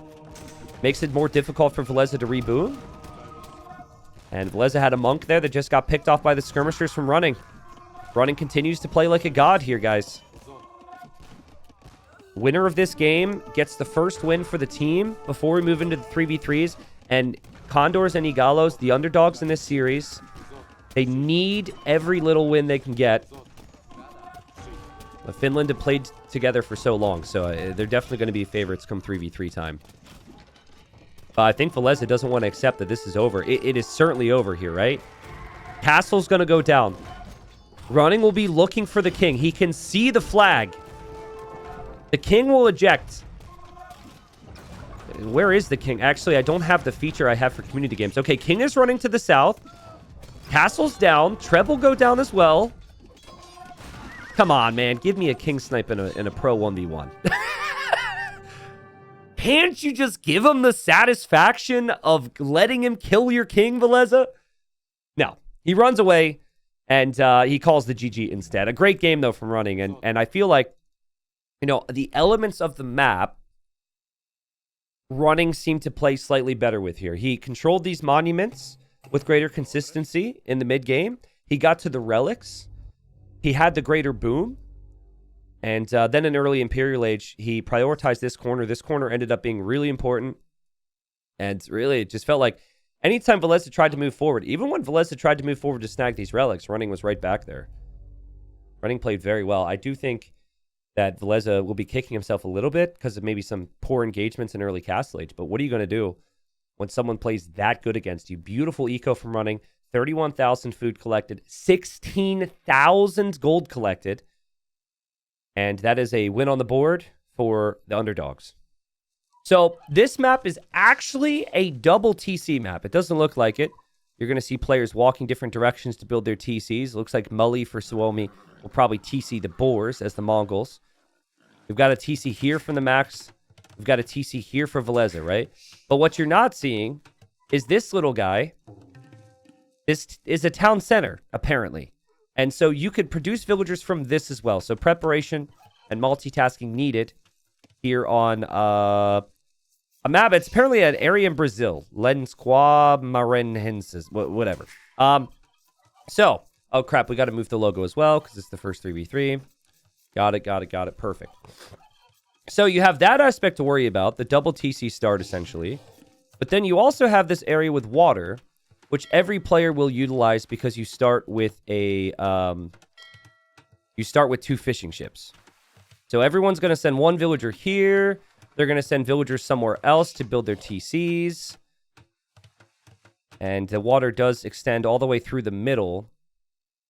Makes it more difficult for Valza to reboot. And Valza had a monk there that just got picked off by the skirmishers from Running. Running continues to play like a god here, guys. Winner of this game gets the first win for the team before we move into the 3v3s. And Condors and Eagelos, the underdogs in this series, they need every little win they can get. But Finland have played together for so long, so they're definitely going to be favorites come 3v3 time. But I think Valza doesn't want to accept that this is over. It is certainly over here, right? Castle's going to go down. Running will be looking for the king. He can see the flag. The king will eject. Where is the king? Actually, I don't have the feature I have for community games. Okay, king is running to the south. Castle's down. Treb will go down as well. Come on, man. Give me a king snipe in a pro 1v1. Can't you just give him the satisfaction of letting him kill your king, Valza? No. He runs away, and he calls the GG instead. A great game, though, from Running. And I feel like, you know, the elements of the map, Running seemed to play slightly better with here. He controlled these monuments with greater consistency in the mid-game. He got to the relics. He had the greater boom. And then in early Imperial Age, he prioritized this corner. This corner ended up being really important. And really, it just felt like anytime Valza tried to move forward, even when Valza tried to move forward to snag these relics, Running was right back there. Running played very well. I do think that Valza will be kicking himself a little bit because of maybe some poor engagements in early Castle Age. But what are you going to do when someone plays that good against you? Beautiful eco from Running. 31,000 food collected. 16,000 gold collected. And that is a win on the board for the underdogs. So this map is actually a double TC map. It doesn't look like it, You're going to see players walking different directions to build their TCs. Looks like Moly for Suomi will probably TC the Boars as the Mongols. We've got a TC here from the Max. We've got a TC here for Valza, right? But what you're not seeing is this little guy. This is a town center, apparently. And so you could produce villagers from this as well. So preparation and multitasking needed here on a map. It's apparently an area in Brazil. Lensqua Maranhenses, whatever. So, oh crap, we got to move the logo as well because it's the first 3v3. Got it. Perfect. So you have that aspect to worry about, the double TC start essentially. But then you also have this area with water, which every player will utilize because you start with a you start with 2 fishing ships. So everyone's going to send 1 villager here. They're going to send villagers somewhere else to build their TCs. And the water does extend all the way through the middle.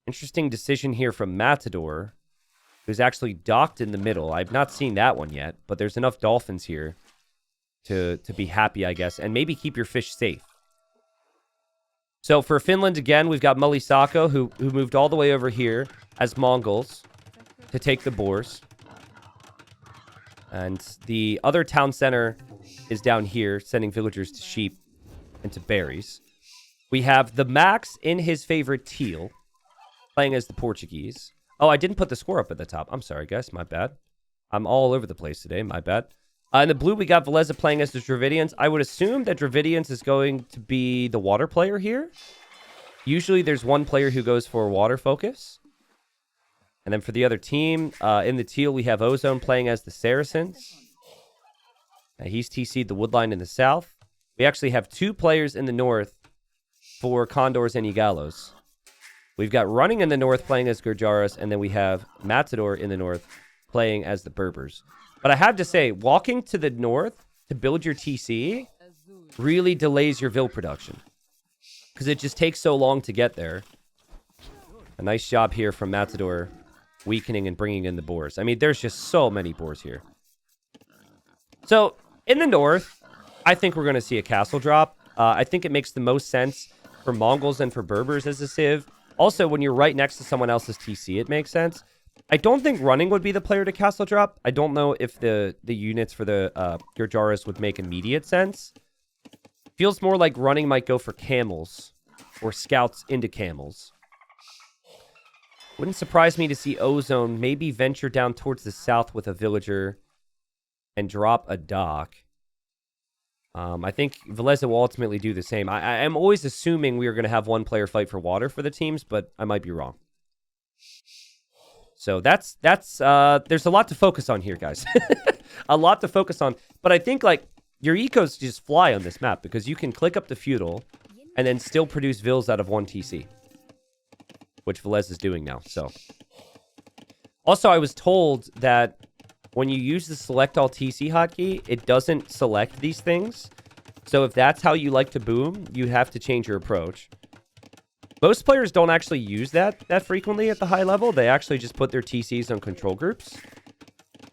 Interesting decision here from Matador, who's actually docked in the middle. I've not seen that one yet, but there's enough dolphins here to be happy, I guess, and maybe keep your fish safe. So for Finland, again, we've got Moly Sako, who moved all the way over here as Mongols to take the boars. And the other town center is down here, sending villagers to sheep and to berries. We have the Max in his favorite teal, playing as the Portuguese. Oh, I didn't put the score up at the top. I'm sorry, guys. My bad. I'm all over the place today. My bad. In the blue, we got Valza playing as the Dravidians. I would assume that Dravidians is going to be the water player here. Usually, there's one player who goes for water focus. And then for the other team, in the teal, we have Ozone playing as the Saracens. He's TC'd the Woodline in the south. We actually have 2 players in the north for Condors and Eagelos. We've got Running in the north playing as Gurjaras, and then we have Matador in the north playing as the Berbers. But I have to say, walking to the north to build your TC really delays your Vil production, because it just takes so long to get there. A nice job here from Matador, weakening and bringing in the boars. I mean, there's just so many boars here. So, in the north, I think we're going to see a castle drop. I think it makes the most sense for Mongols and for Berbers as a civ. Also, when you're right next to someone else's TC, it makes sense. I don't think Running would be the player to castle drop. I don't know if the units for the Gurjaras would make immediate sense. Feels more like Running might go for camels or scouts into camels. Wouldn't surprise me to see Ozone maybe venture down towards the south with a villager and drop a dock. I think Valza will ultimately do the same. I'm always assuming we are going to have one player fight for water for the teams, but I might be wrong. So that's there's a lot to focus on here, guys. A lot to focus on. But I think, like, your ecos just fly on this map because you can click up the feudal and then still produce Vils out of 1 TC, which Valza is doing now. So, also, I was told that when you use the select all TC hotkey, it doesn't select these things. So if that's how you like to boom, you have to change your approach. Most players don't actually use that frequently at the high level. They actually just put their TCs on control groups.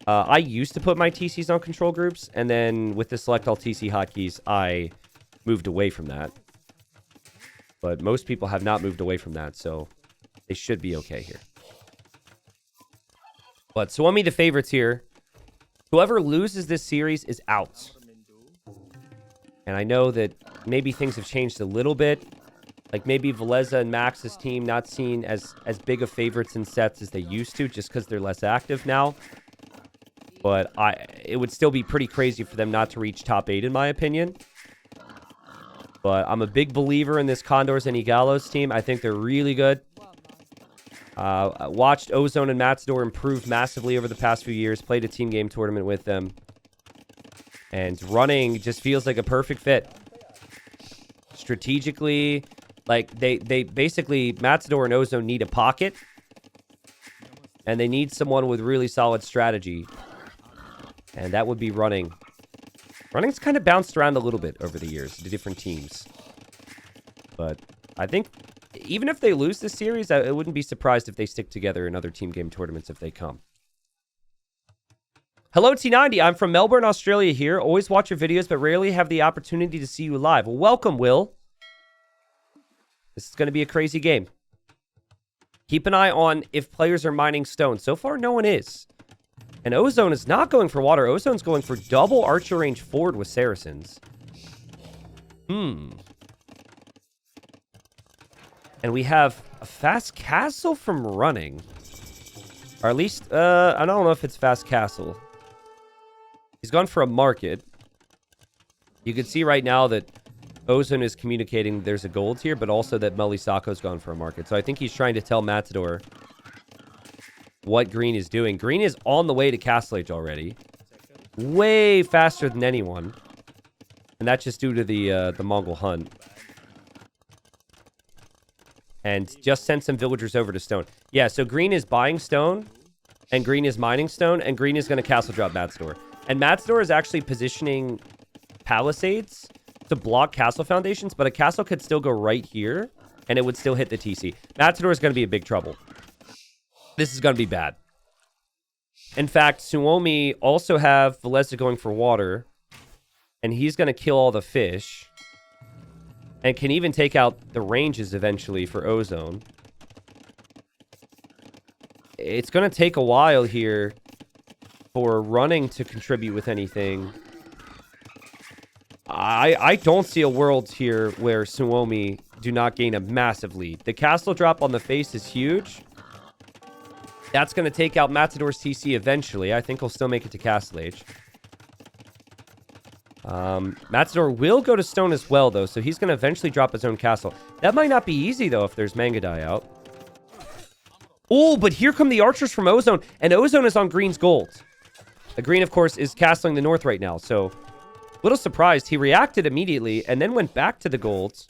I used to put my TCs on control groups, and then with the select all TC hotkeys, I moved away from that. But most people have not moved away from that, so they should be okay here. But Suomi the favorites here. Whoever loses this series is out. And I know that maybe things have changed a little bit. Like maybe Valza and Max's team not seen as big of favorites in sets as they used to, just because they're less active now. But it would still be pretty crazy for them not to reach top 8, in my opinion. But I'm a big believer in this Condors and Eagelos team. I think they're really good. I watched Ozone and Matador improve massively over the past few years. Played a team game tournament with them. And Running just feels like a perfect fit. Strategically, like they basically, Matador and Ozone need a pocket. And they need someone with really solid strategy. And that would be Running. Running's kind of bounced around a little bit over the years to different teams. But I think even if they lose this series, I wouldn't be surprised if they stick together in other team game tournaments if they come. Hello, T90. I'm from Melbourne, Australia here. Always watch your videos, but rarely have the opportunity to see you live. Well, welcome, Will. This is going to be a crazy game. Keep an eye on if players are mining stone. So far, no one is. And Ozone is not going for water. Ozone's going for double archer range forward with Saracens. And we have a fast castle from running. Or at least, I don't know if it's fast castle. He's gone for a market. You can see right now that Ozone is communicating there's a gold here, but also that Moly Sako's gone for a market. So I think he's trying to tell Matador what Green is doing. Green is on the way to Castle Age already. Way faster than anyone. And that's just due to the Mongol hunt. And just send some villagers over to stone. Yeah, so Green is buying stone, and Green is mining stone, and Green is going to castle drop Matador. And Matador is actually positioning palisades to block castle foundations, but a castle could still go right here, and it would still hit the TC. Matador is going to be in big trouble. This is going to be bad. In fact, Suomi also have Valza going for water, and he's going to kill all the fish, and can even take out the ranges eventually for Ozone. It's going to take a while here for running to contribute with anything. I don't see a world here where Suomi do not gain a massive lead. The castle drop on the face is huge. That's going to take out Matador's TC eventually. I think he'll still make it to Castle Age. Matador will go to stone as well, though, so he's going to eventually drop his own castle. That might not be easy, though, if there's Mangadai out. Oh, but here come the archers from Ozone, and Ozone is on Green's gold. The Green, of course, is castling the north right now, so a little surprised. He reacted immediately and then went back to the golds,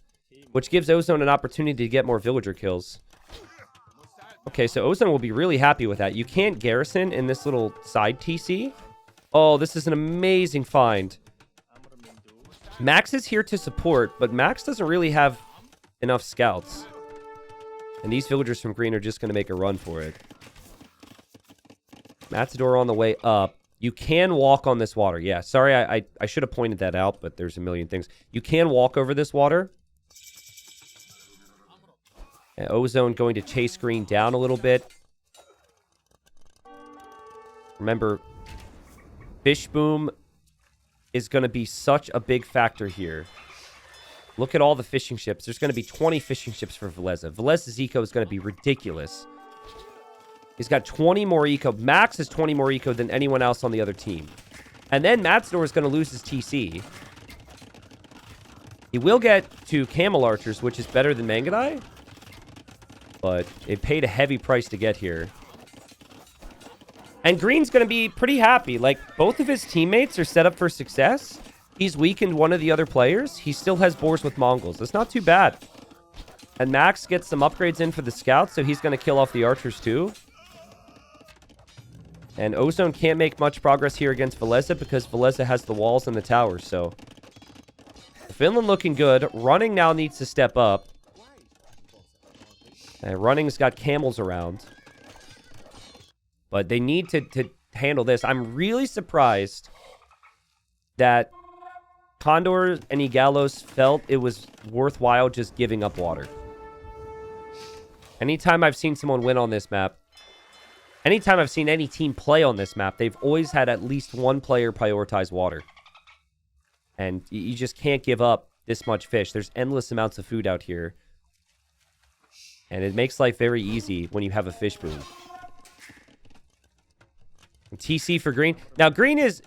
which gives Ozone an opportunity to get more villager kills. Okay, so Ozone will be really happy with that. You can't garrison in this little side TC. Oh, this is an amazing find. Max is here to support, but Max doesn't really have enough scouts. And these villagers from Green are just going to make a run for it. Matador on the way up. You can walk on this water. Yeah, sorry, I should have pointed that out, but there's a million things. You can walk over this water. And Ozone going to chase Green down a little bit. Remember, Fish Boom is going to be such a big factor here. Look at all the fishing ships. There's going to be 20 fishing ships for Valza. Valza's eco is going to be ridiculous. He's got 20 more eco. Max has 20 more eco than anyone else on the other team. And then Matador is going to lose his TC. He will get to Camel Archers, which is better than Mangadai. But it paid a heavy price to get here. And Green's going to be pretty happy. Like, both of his teammates are set up for success. He's weakened one of the other players. He still has boars with Mongols. That's not too bad. And Max gets some upgrades in for the scouts, so he's going to kill off the archers too. And Ozone can't make much progress here against Valza because Valza has the walls and the towers, so... Finland looking good. Running now needs to step up. And Running's got camels around. But they need to handle this. I'm really surprised that Condor and Eagelos felt it was worthwhile just giving up water. Anytime I've seen someone win on this map, anytime I've seen any team play on this map, they've always had at least one player prioritize water. And you just can't give up this much fish. There's endless amounts of food out here. And it makes life very easy when you have a fish boom. And TC for Green. Now, Green is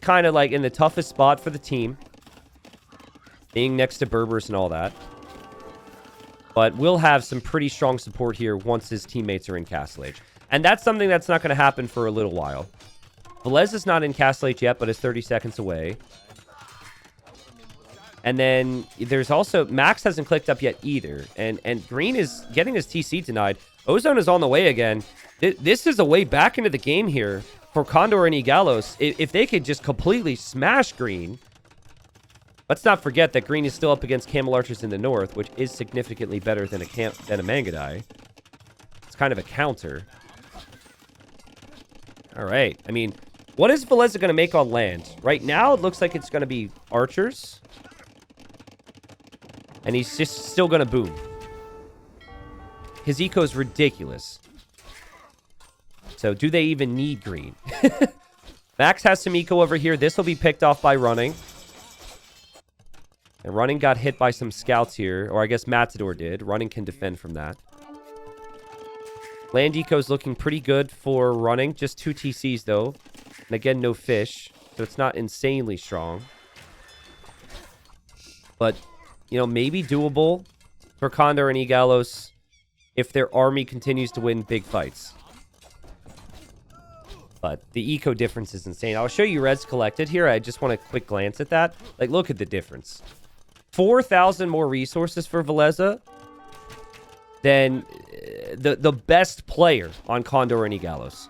kind of like in the toughest spot for the team. Being next to Berbers and all that. But we'll have some pretty strong support here once his teammates are in Castle Age. And that's something that's not going to happen for a little while. Velez is not in Castle Age yet, but is 30 seconds away. And then there's also... Max hasn't clicked up yet either. And Green is getting his TC denied. Ozone is on the way again. This is a way back into the game here for Condor and Eagelos. If they could just completely smash Green... Let's not forget that Green is still up against Camel Archers in the north, which is significantly better than a Mangadai. It's kind of a counter. All right. I mean, what is Valza going to make on land? Right now, it looks like it's going to be archers. And he's just still going to boom. his eco is ridiculous. So do they even need green? Max has some eco over here. This will be picked off by running. And running got hit by some scouts here. Or I guess Matador did. Running can defend from that. Land eco is looking pretty good for running. Just 2 TCs though. And again, no fish. So it's not insanely strong. But, you know, maybe doable for Condor and Eagelos if their army continues to win big fights. But the eco difference is insane. I'll show you res collected here. I just want a quick glance at that. Like, look at the difference. 4,000 more resources for Valza than the best player on Condor and Eagelos.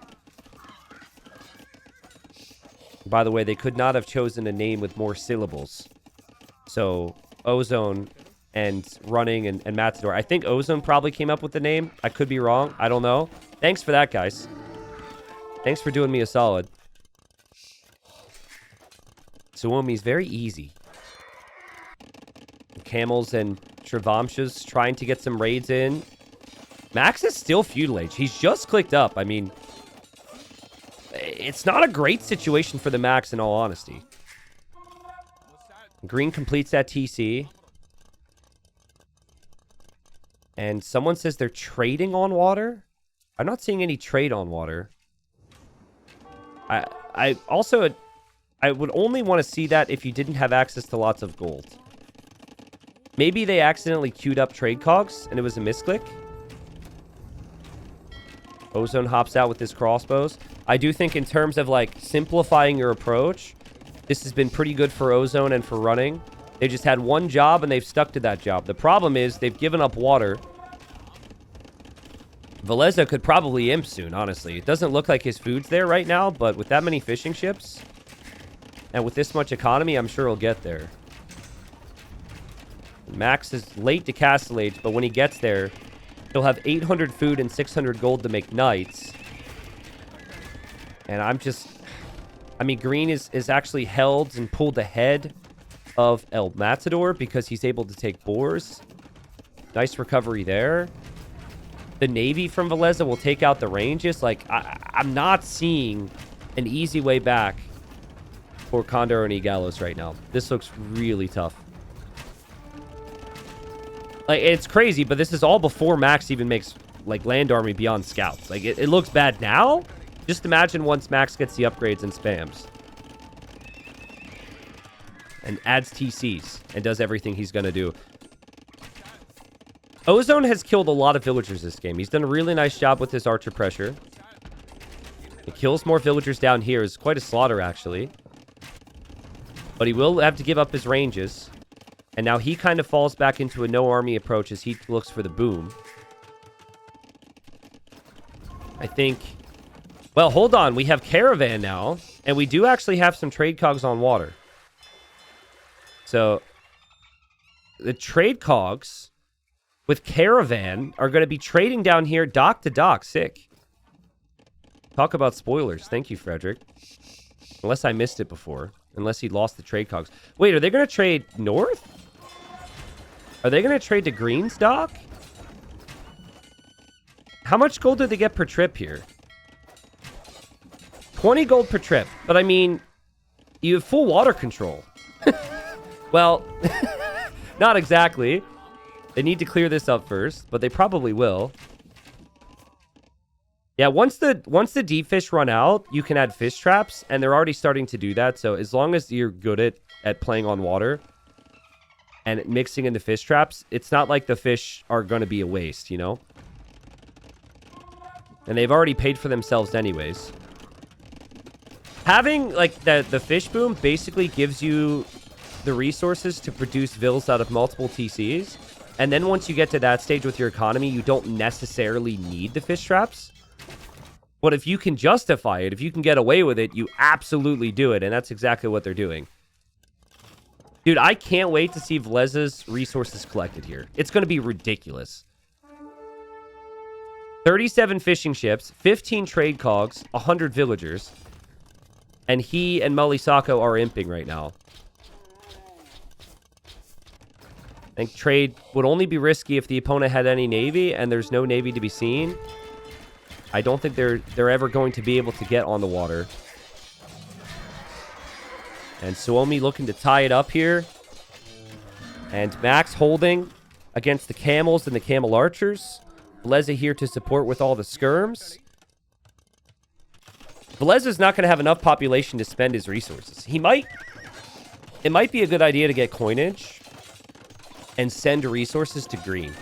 By the way, they could not have chosen a name with more syllables. So, Ozone and running and Matador. I think Ozone probably came up with the name. I could be wrong. I don't know. Thanks for that, guys. Thanks for doing me a solid. Suomi's very easy. Camels and Travamshas trying to get some raids in. Max is still feudal age. He's just clicked up. I mean, it's not a great situation for the Max in all honesty. Green completes that TC. And someone says they're trading on water. I'm not seeing any trade on water. I also, I would only want to see that if you didn't have access to lots of gold. Maybe they accidentally queued up trade cogs and it was a misclick. Ozone hops out with his crossbows. I do think in terms of like simplifying your approach, this has been pretty good for Ozone and for running. They just had one job and they've stuck to that job. The problem is they've given up water. Valza could probably imp soon, honestly. It doesn't look like his food's there right now, but with that many fishing ships and with this much economy, I'm sure he'll get there. Max is late to Castle Age, but when he gets there, he'll have 800 food and 600 gold to make knights. And I'm just... I mean, Green is actually held and pulled ahead of El Matador because he's able to take boars. Nice recovery there. The Navy from Valza will take out the ranges. Like, I'm not seeing an easy way back for Condor and Eagelos right now. This looks really tough. Like, it's crazy, but this is all before Max even makes, like, land army beyond scouts. Like, it looks bad now. Just imagine once Max gets the upgrades and spams. And adds TCs and does everything he's going to do. Ozone has killed a lot of villagers this game. He's done a really nice job with his archer pressure. He kills more villagers down here. It's quite a slaughter, actually. But he will have to give up his ranges. And now he kind of falls back into a no-army approach as he looks for the boom. I think... Well, hold on. We have Caravan now. And we do actually have some trade cogs on water. So, the trade cogs with Caravan are going to be trading down here dock to dock. Sick. Talk about spoilers. Thank you, Frederick. Unless I missed it before. Unless he lost the trade cogs. Wait, are they going to trade north? Are they going to trade to Green's dock? How much gold do they get per trip here? 20 gold per trip. But I mean, you have full water control. Well, not exactly. They need to clear this up first, but they probably will. Yeah, once the deep fish run out, you can add fish traps, and they're already starting to do that. So as long as you're good at playing on water and mixing in the fish traps, it's not like the fish are going to be a waste, you know? And they've already paid for themselves anyways. Having, like, the fish boom basically gives you the resources to produce vills out of multiple TCs. And then once you get to that stage with your economy, you don't necessarily need the fish traps. But if you can justify it, if you can get away with it, you absolutely do it. And that's exactly what they're doing. Dude, I can't wait to see Valza's resources collected here. It's going to be ridiculous. 37 fishing ships, 15 trade cogs, 100 villagers. And he and Moly Sako are imping right now. I think trade would only be risky if the opponent had any navy, and there's no navy to be seen. I don't think they're ever going to be able to get on the water. And Suomi looking to tie it up here. And Max holding against the camels and the camel archers. Valza here to support with all the skirms. Valza's not going to have enough population to spend his resources. It might be a good idea to get coinage and send resources to green.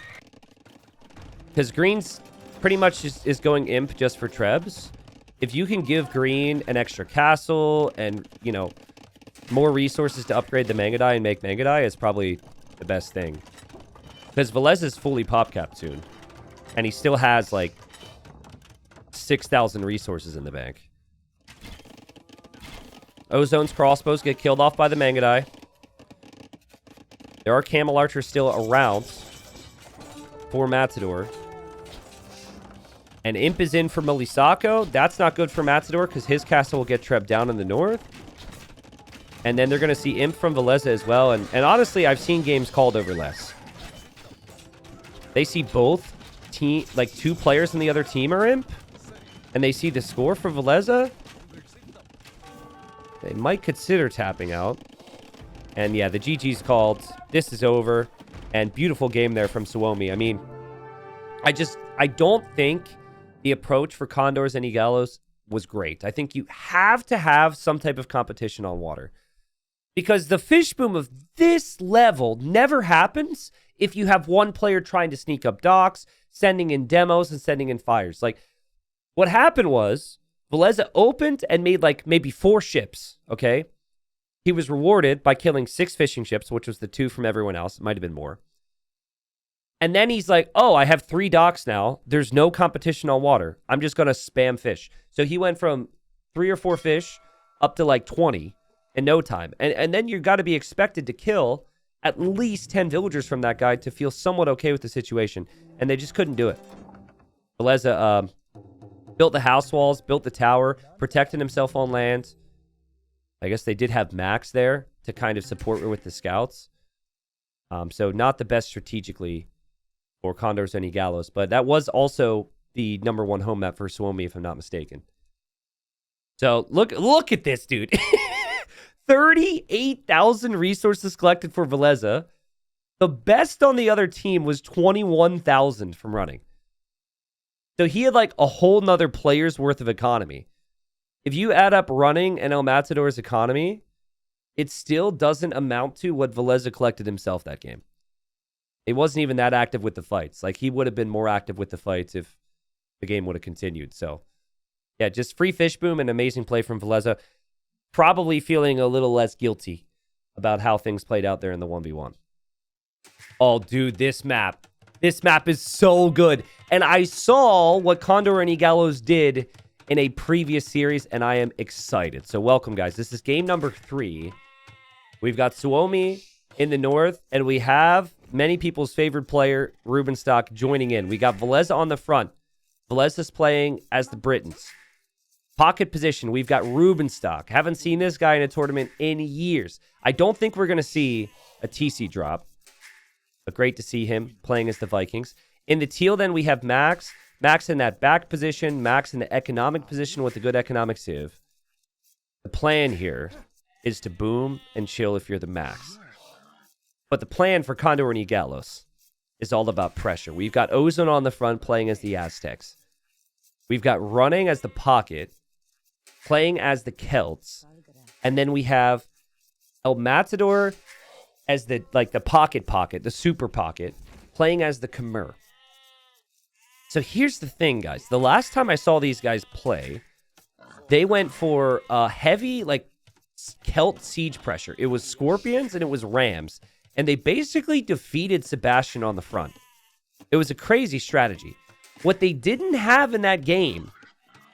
Because green's pretty much is going imp just for trebs. If you can give green an extra castle and, you know, more resources to upgrade the Mangadai and make Mangadai, is probably the best thing. Because Valza is fully pop capped soon. And he still has, like, 6,000 resources in the bank. Ozone's crossbows get killed off by the Mangadai. There are camel archers still around for Matador. And Imp is in for Moly Sako. That's not good for Matador because his castle will get trebbed down in the north. And then they're going to see Imp from Valza as well. And honestly, I've seen games called over less. They see both team, like 2 players in the other team are Imp. And they see the score for Valza. They might consider tapping out. And yeah, the GG's called. This is over. And beautiful game there from Suomi. I mean, I don't think the approach for Condors and Eagelos was great. I think you have to have some type of competition on water. Because the fish boom of this level never happens if you have one player trying to sneak up docks, sending in demos, and sending in fires. Like, what happened was, Valza opened and made, like, maybe 4 ships, okay? He was rewarded by killing 6 fishing ships, which was the 2 from everyone else. It might have been more. And then he's like, oh, I have 3 docks now. There's no competition on water. I'm just going to spam fish. So he went from 3 or 4 fish up to, like, 20 in no time. And then you've got to be expected to kill at least 10 villagers from that guy to feel somewhat okay with the situation. And they just couldn't do it. Valza built the house walls, built the tower, protected himself on land. I guess they did have Max there to kind of support with the scouts. So not the best strategically for Condors and Eagelos. But that was also the #1 home map for Suomi, if I'm not mistaken. So look at this, dude. 38,000 resources collected for Valza. The best on the other team was 21,000 from running. So he had like a whole nother player's worth of economy. If you add up running and El Matador's economy, it still doesn't amount to what Valza collected himself that game. He wasn't even that active with the fights. Like, he would have been more active with the fights if the game would have continued. So, yeah, just free fish boom and amazing play from Valza. Probably feeling a little less guilty about how things played out there in the 1v1. Oh, dude, this map. This map is so good. And I saw what Condor and Eagelos did in a previous series, and I am excited. So welcome, guys. This is game number 3. We've got Suomi in the north, and we have many people's favorite player, Rubenstock, joining in. We got Valza on the front. Valza's playing as the Britons. Pocket position, we've got Rubenstock. Haven't seen this guy in a tournament in years. I don't think we're going to see a TC drop. But great to see him playing as the Vikings. In the teal, then, we have Max. Max in that back position. Max in the economic position with a good economic sieve. The plan here is to boom and chill if you're the Max. But the plan for Condor and Eagelos is all about pressure. We've got Ozone on the front playing as the Aztecs. We've got running as the pocket, playing as the Celts. And then we have El Matador as the pocket, the super pocket, playing as the Khmer. So here's the thing, guys. The last time I saw these guys play, they went for heavy, like, Celt siege pressure. It was Scorpions and it was Rams. And they basically defeated Sebastian on the front. It was a crazy strategy. What they didn't have in that game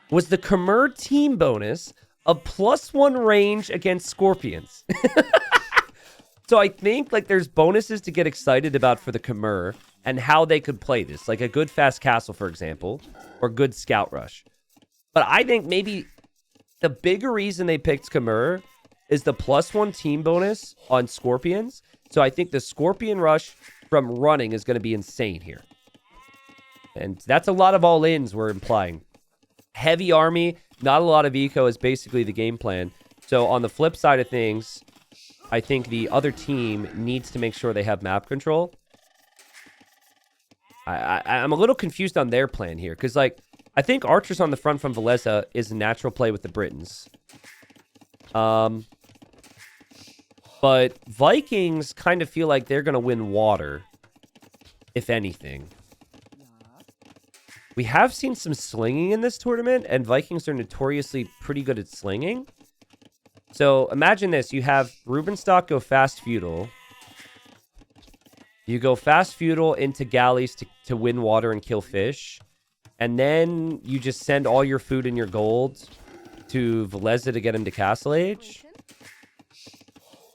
was the Khmer team bonus of +1 range against Scorpions. So I think, like, there's bonuses to get excited about for the Khmer and how they could play this. Like a good fast castle, for example, or good scout rush. But I think maybe the bigger reason they picked Khmer is the +1 team bonus on Scorpions. So I think the Scorpion Rush from running is going to be insane here. And that's a lot of all-ins we're implying. Heavy army, not a lot of eco is basically the game plan. So on the flip side of things, I think the other team needs to make sure they have map control. I'm a little confused on their plan here. Because, like, I think archers on the front from Valza is a natural play with the Britons. But Vikings kind of feel like they're going to win water, if anything. We have seen some slinging in this tournament, and Vikings are notoriously pretty good at slinging. So imagine this. You have Rubenstock go fast feudal. You go fast feudal into galleys to win water and kill fish. And then you just send all your food and your gold to Valza to get him to Castle Age.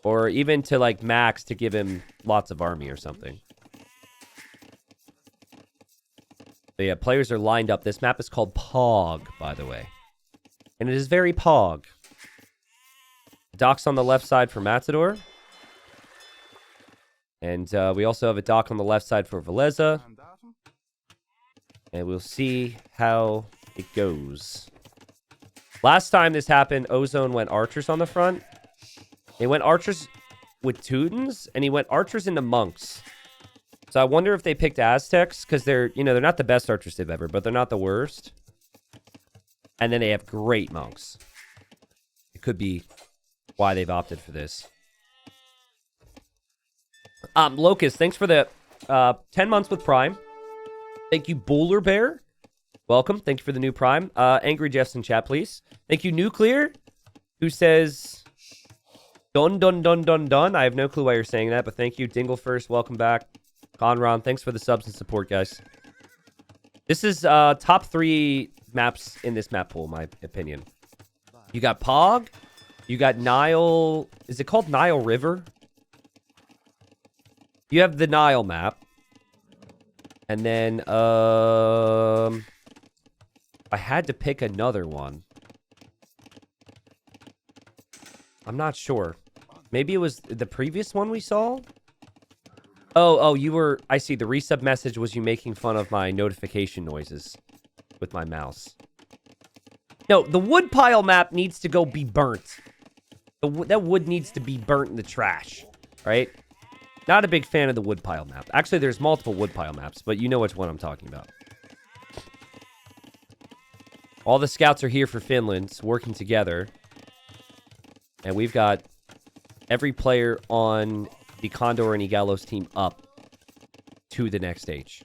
Or even to, like, Max to give him lots of army or something. But yeah, players are lined up. This map is called Pog, by the way. And it is very Pog. Docks on the left side for Matador. And we also have a dock on the left side for Valza. And we'll see how it goes. Last time this happened, Ozone went archers on the front. He went archers with Teutons, and he went archers into monks. So I wonder if they picked Aztecs, because they're not the best archers they've ever, but they're not the worst. And then they have great monks. It could be why they've opted for this. Locust, thanks for the 10 months with Prime. Thank you, Bowler Bear. Welcome. Thank you for the new Prime. Angry Jeffs in chat, please. Thank you, Nuclear, who says... Dun, dun, dun, dun, dun. I have no clue why you're saying that, but thank you. Dingle first, welcome back. Conron, thanks for the subs and support, guys. This is top 3 maps in this map pool, in my opinion. You got Pog. You got Nile. Is it called Nile River? You have the Nile map. And then, I had to pick another one. I'm not sure. Maybe it was the previous one we saw? Oh, you were... I see. The resub message was you making fun of my notification noises with my mouse. No, the woodpile map needs to go be burnt. That wood needs to be burnt in the trash, right? Not a big fan of the woodpile map. Actually, there's multiple woodpile maps, but you know which one I'm talking about. All the scouts are here for Finland, working together. And we've got every player on the Condor and Eagelos team up to the next stage.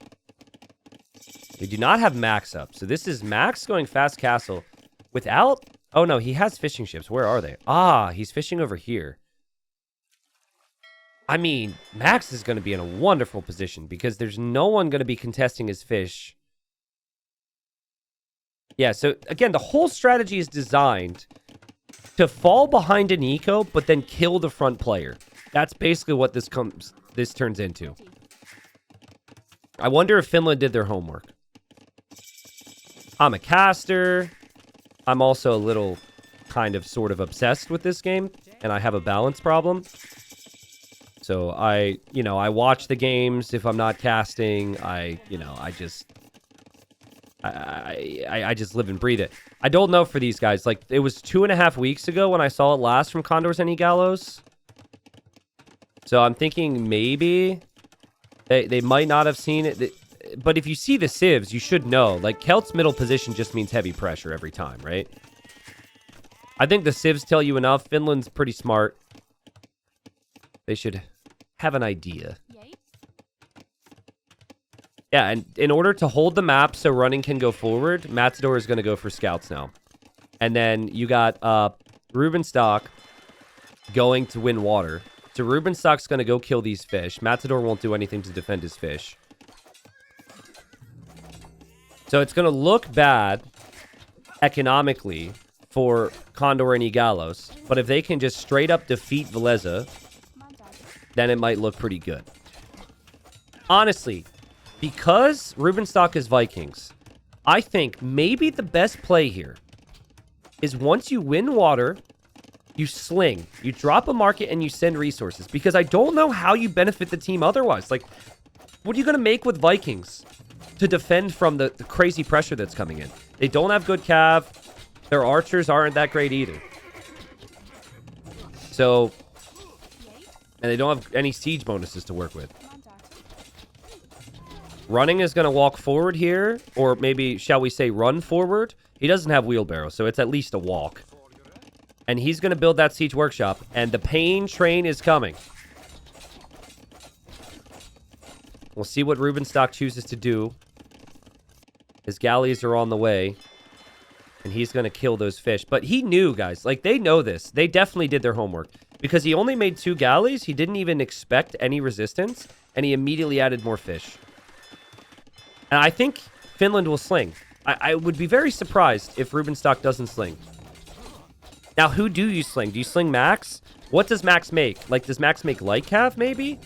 We do not have Max up. So this is Max going fast castle without... Oh, no, he has fishing ships. Where are they? Ah, he's fishing over here. I mean, Max is going to be in a wonderful position because there's no one going to be contesting his fish. Yeah, so again, the whole strategy is designed... to fall behind an eco, but then kill the front player. That's basically what this turns into. I wonder if Finland did their homework. I'm a caster. I'm also a little kind of sort of obsessed with this game, and I have a balance problem. So I watch the games if I'm not casting. I just live and breathe it. I don't know for these guys. Like, it was 2.5 weeks ago when I saw it last from Condors and Eagelos. So I'm thinking maybe they might not have seen it. But if you see the civs, you should know. Like, Celt's middle position just means heavy pressure every time, right? I think the civs tell you enough. Finland's pretty smart. They should have an idea. Yeah, and in order to hold the map so running can go forward, Matador is going to go for scouts now. And then you got Rubenstock going to win water. So Rubenstock's going to go kill these fish. Matador won't do anything to defend his fish. So it's going to look bad economically for Condor and Eagelos. But if they can just straight up defeat Valza, then it might look pretty good. Honestly... because Rubenstock is Vikings, I think maybe the best play here is once you win water, You sling. You drop a market and you send resources. Because I don't know how you benefit the team otherwise. Like, what are you going to make with Vikings to defend from the crazy pressure that's coming in? They don't have good cav. Their archers aren't that great either. So, and they don't have any siege bonuses to work with. Running is going to walk forward here, or maybe, shall we say, run forward. He doesn't have wheelbarrow, so it's at least a walk. And he's going to build that siege workshop, and the pain train is coming. We'll see what Rubenstock chooses to do. His galleys are on the way. And he's going to kill those fish. But he knew, guys. Like, they know this. They definitely did their homework. Because he only made 2 galleys. He didn't even expect any resistance. And he immediately added more fish. And I think Finland will sling. I would be very surprised if Rubenstock doesn't sling. Now, who do you sling? Do you sling Max? What does Max make? Like, does Max make light cav, maybe?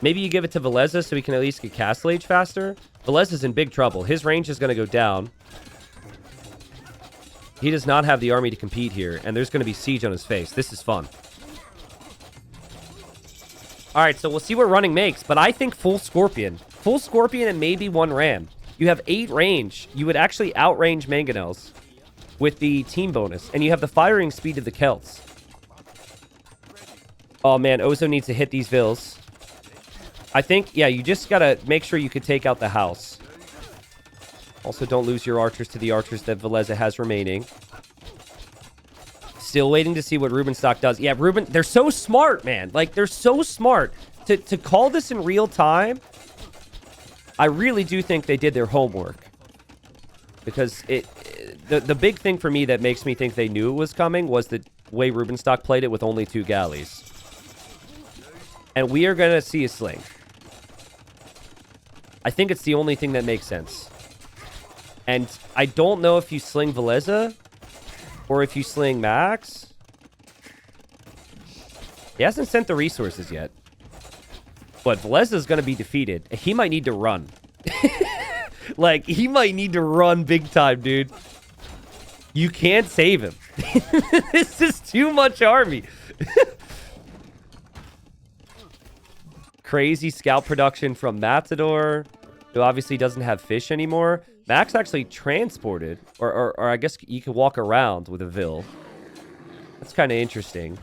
Maybe you give it to Valza so he can at least get Castle Age faster. Valza's in big trouble. His range is going to go down. He does not have the army to compete here, and there's going to be siege on his face. This is fun. All right, so we'll see what running makes, but I think full Scorpion. Full Scorpion and maybe 1 ram. You have 8 range. You would actually outrange Mangonels with the team bonus, and you have the firing speed of the Celts. Oh, man, Ozone needs to hit these vills. I think, yeah, you just got to make sure you could take out the house. Also, don't lose your archers to the archers that Valza has remaining. Still waiting to see what Rubenstock does. Yeah, they're so smart, man. Like, they're so smart. To call this in real time, I really do think they did their homework. Because the big thing for me that makes me think they knew it was coming was the way Rubenstock played it with only 2 galleys. And we are going to see a sling. I think it's the only thing that makes sense. And I don't know if you sling Valza or if you sling Max. He hasn't sent the resources yet. But Valza is going to be defeated. He might need to run. Like, he might need to run big time, dude. You can't save him. This is too much army. Crazy scout production from Matador, who obviously doesn't have fish anymore. Max actually transported, or I guess you can walk around with a Vil. That's kind of interesting.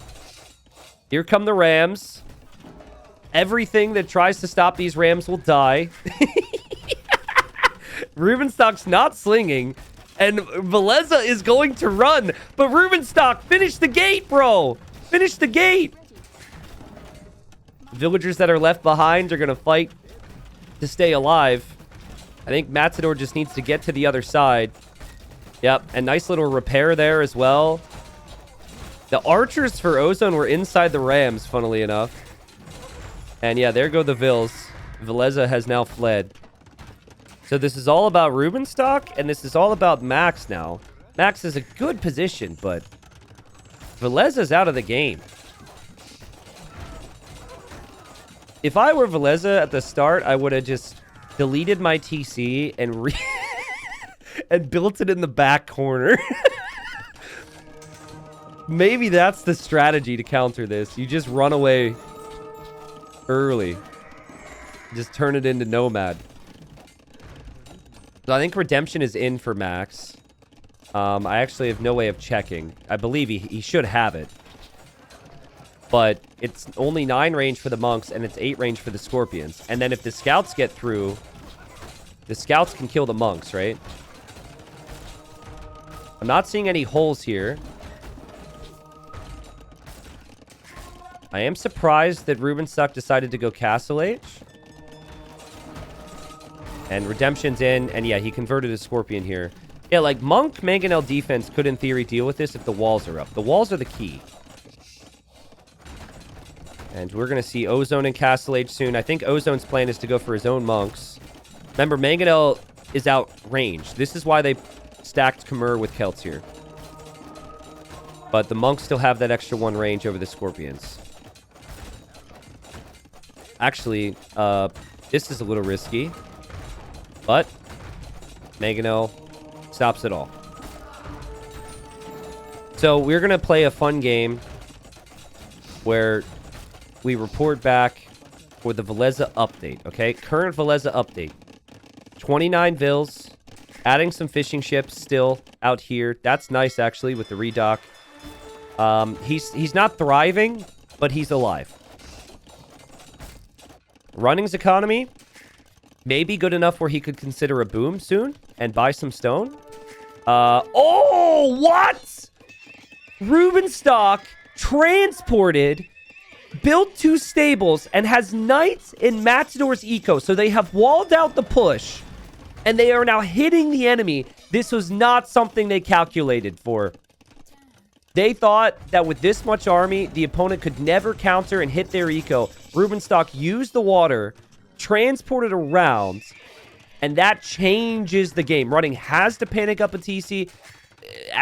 Here come the Rams. Everything that tries to stop these Rams will die. Rubenstock's not slinging, and Valza is going to run. But Rubenstock, finish the gate, bro. Finish the gate. Villagers that are left behind are going to fight to stay alive. I think Matador just needs to get to the other side. Yep, and nice little repair there as well. The archers for Ozone were inside the Rams, funnily enough. And yeah, there go the Vils. Valza has now fled. So this is all about Rubenstock, and this is all about Max now. Max is a good position, but Valza's out of the game. If I were Valza at the start, I would have just deleted my TC and and built it in the back corner. Maybe that's the strategy to counter this. You just run away early. Just turn it into Nomad. So I think Redemption is in for Max. I actually have no way of checking. I believe he should have it. But it's only 9 range for the monks, and it's 8 range for the scorpions. And then if the scouts get through, the scouts can kill the monks, right? I'm not seeing any holes here. I am surprised that Rubenstock decided to go Castle Age. And Redemption's in, and yeah, he converted a scorpion here. Yeah, like, Monk Mangonel defense could, in theory, deal with this if the walls are up. The walls are the key. And we're going to see Ozone and Castle Age soon. I think Ozone's plan is to go for his own monks. Remember, Mangonel is outranged. This is why they stacked Khmer with Celts here. But the monks still have that extra 1 range over the scorpions. Actually, this is a little risky. But Mangonel stops it all. So we're going to play a fun game where we report back for the Valza update, okay? Current Valza update. 29 Vils. Adding some fishing ships still out here. That's nice, actually, with the redock. He's not thriving, but he's alive. Running's economy may be good enough where he could consider a boom soon and buy some stone. Oh, what? Rubenstock transported, built 2 stables, and has knights in Matador's eco. So they have walled out the push, and they are now hitting the enemy. This was not something they calculated for. They thought that with this much army, the opponent could never counter and hit their eco. Rubenstock used the water, transported around, and that changes the game. Running has to panic up a TC.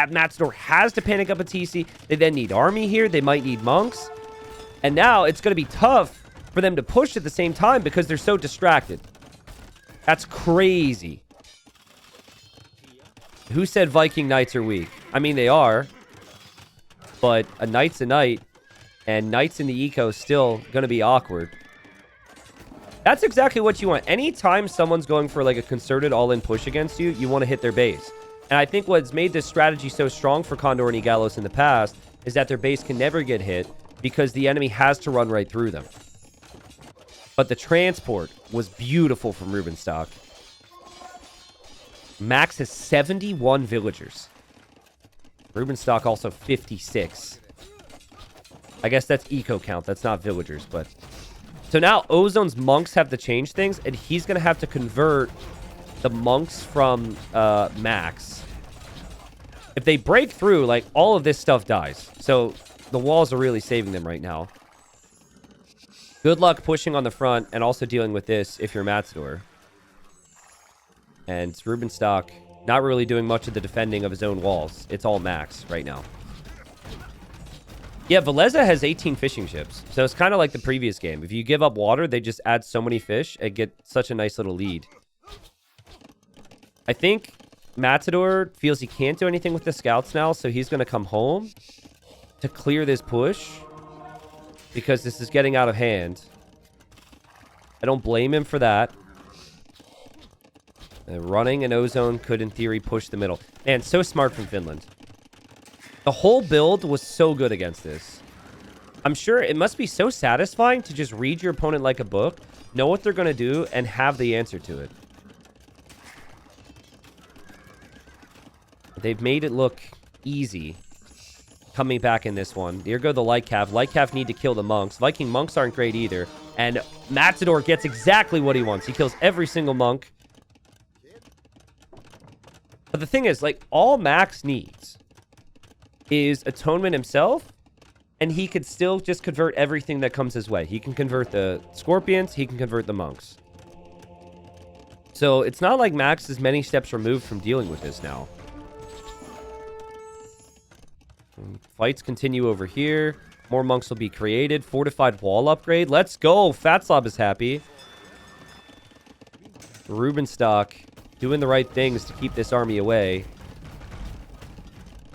Matador has to panic up a TC. They then need army here. They might need monks. And now it's going to be tough for them to push at the same time because they're so distracted. That's crazy. Who said Viking knights are weak? I mean, they are. But a knight's a knight. And knights in the eco is still going to be awkward. That's exactly what you want. Anytime someone's going for like a concerted all-in push against you, you want to hit their base. And I think what's made this strategy so strong for Condor and Eagelos in the past is that their base can never get hit because the enemy has to run right through them. But the transport was beautiful from Rubenstock. Max has 71 villagers. Rubenstock also 56. I guess that's eco count. That's not villagers, but... So now Ozone's monks have to change things, and he's going to have to convert the monks from Max. If they break through, like, all of this stuff dies. So the walls are really saving them right now. Good luck pushing on the front and also dealing with this if you're Matador. And Rubenstock not really doing much of the defending of his own walls. It's all Max right now. Yeah, Valza has 18 fishing ships. So it's kind of like the previous game. If you give up water, they just add so many fish and get such a nice little lead. I think Matador feels he can't do anything with the scouts now, so he's going to come home to clear this push because this is getting out of hand. I don't blame him for that. Running an Ozone could, in theory, push the middle. Man, so smart from Finland. The whole build was so good against this. I'm sure it must be so satisfying to just read your opponent like a book, know what they're going to do, and have the answer to it. They've made it look easy coming back in this one. Here go the Light Cav. Light Cav need to kill the monks. Viking monks aren't great either. And Matador gets exactly what he wants. He kills every single monk. But the thing is, like, all Max needs is Atonement himself, and he could still just convert everything that comes his way. He can convert the Scorpions, he can convert the monks. So it's not like Max is many steps removed from dealing with this now. Fights continue over here. More monks will be created. Fortified wall upgrade. Let's go. Fatslab is happy. Rubenstock doing the right things to keep this army away.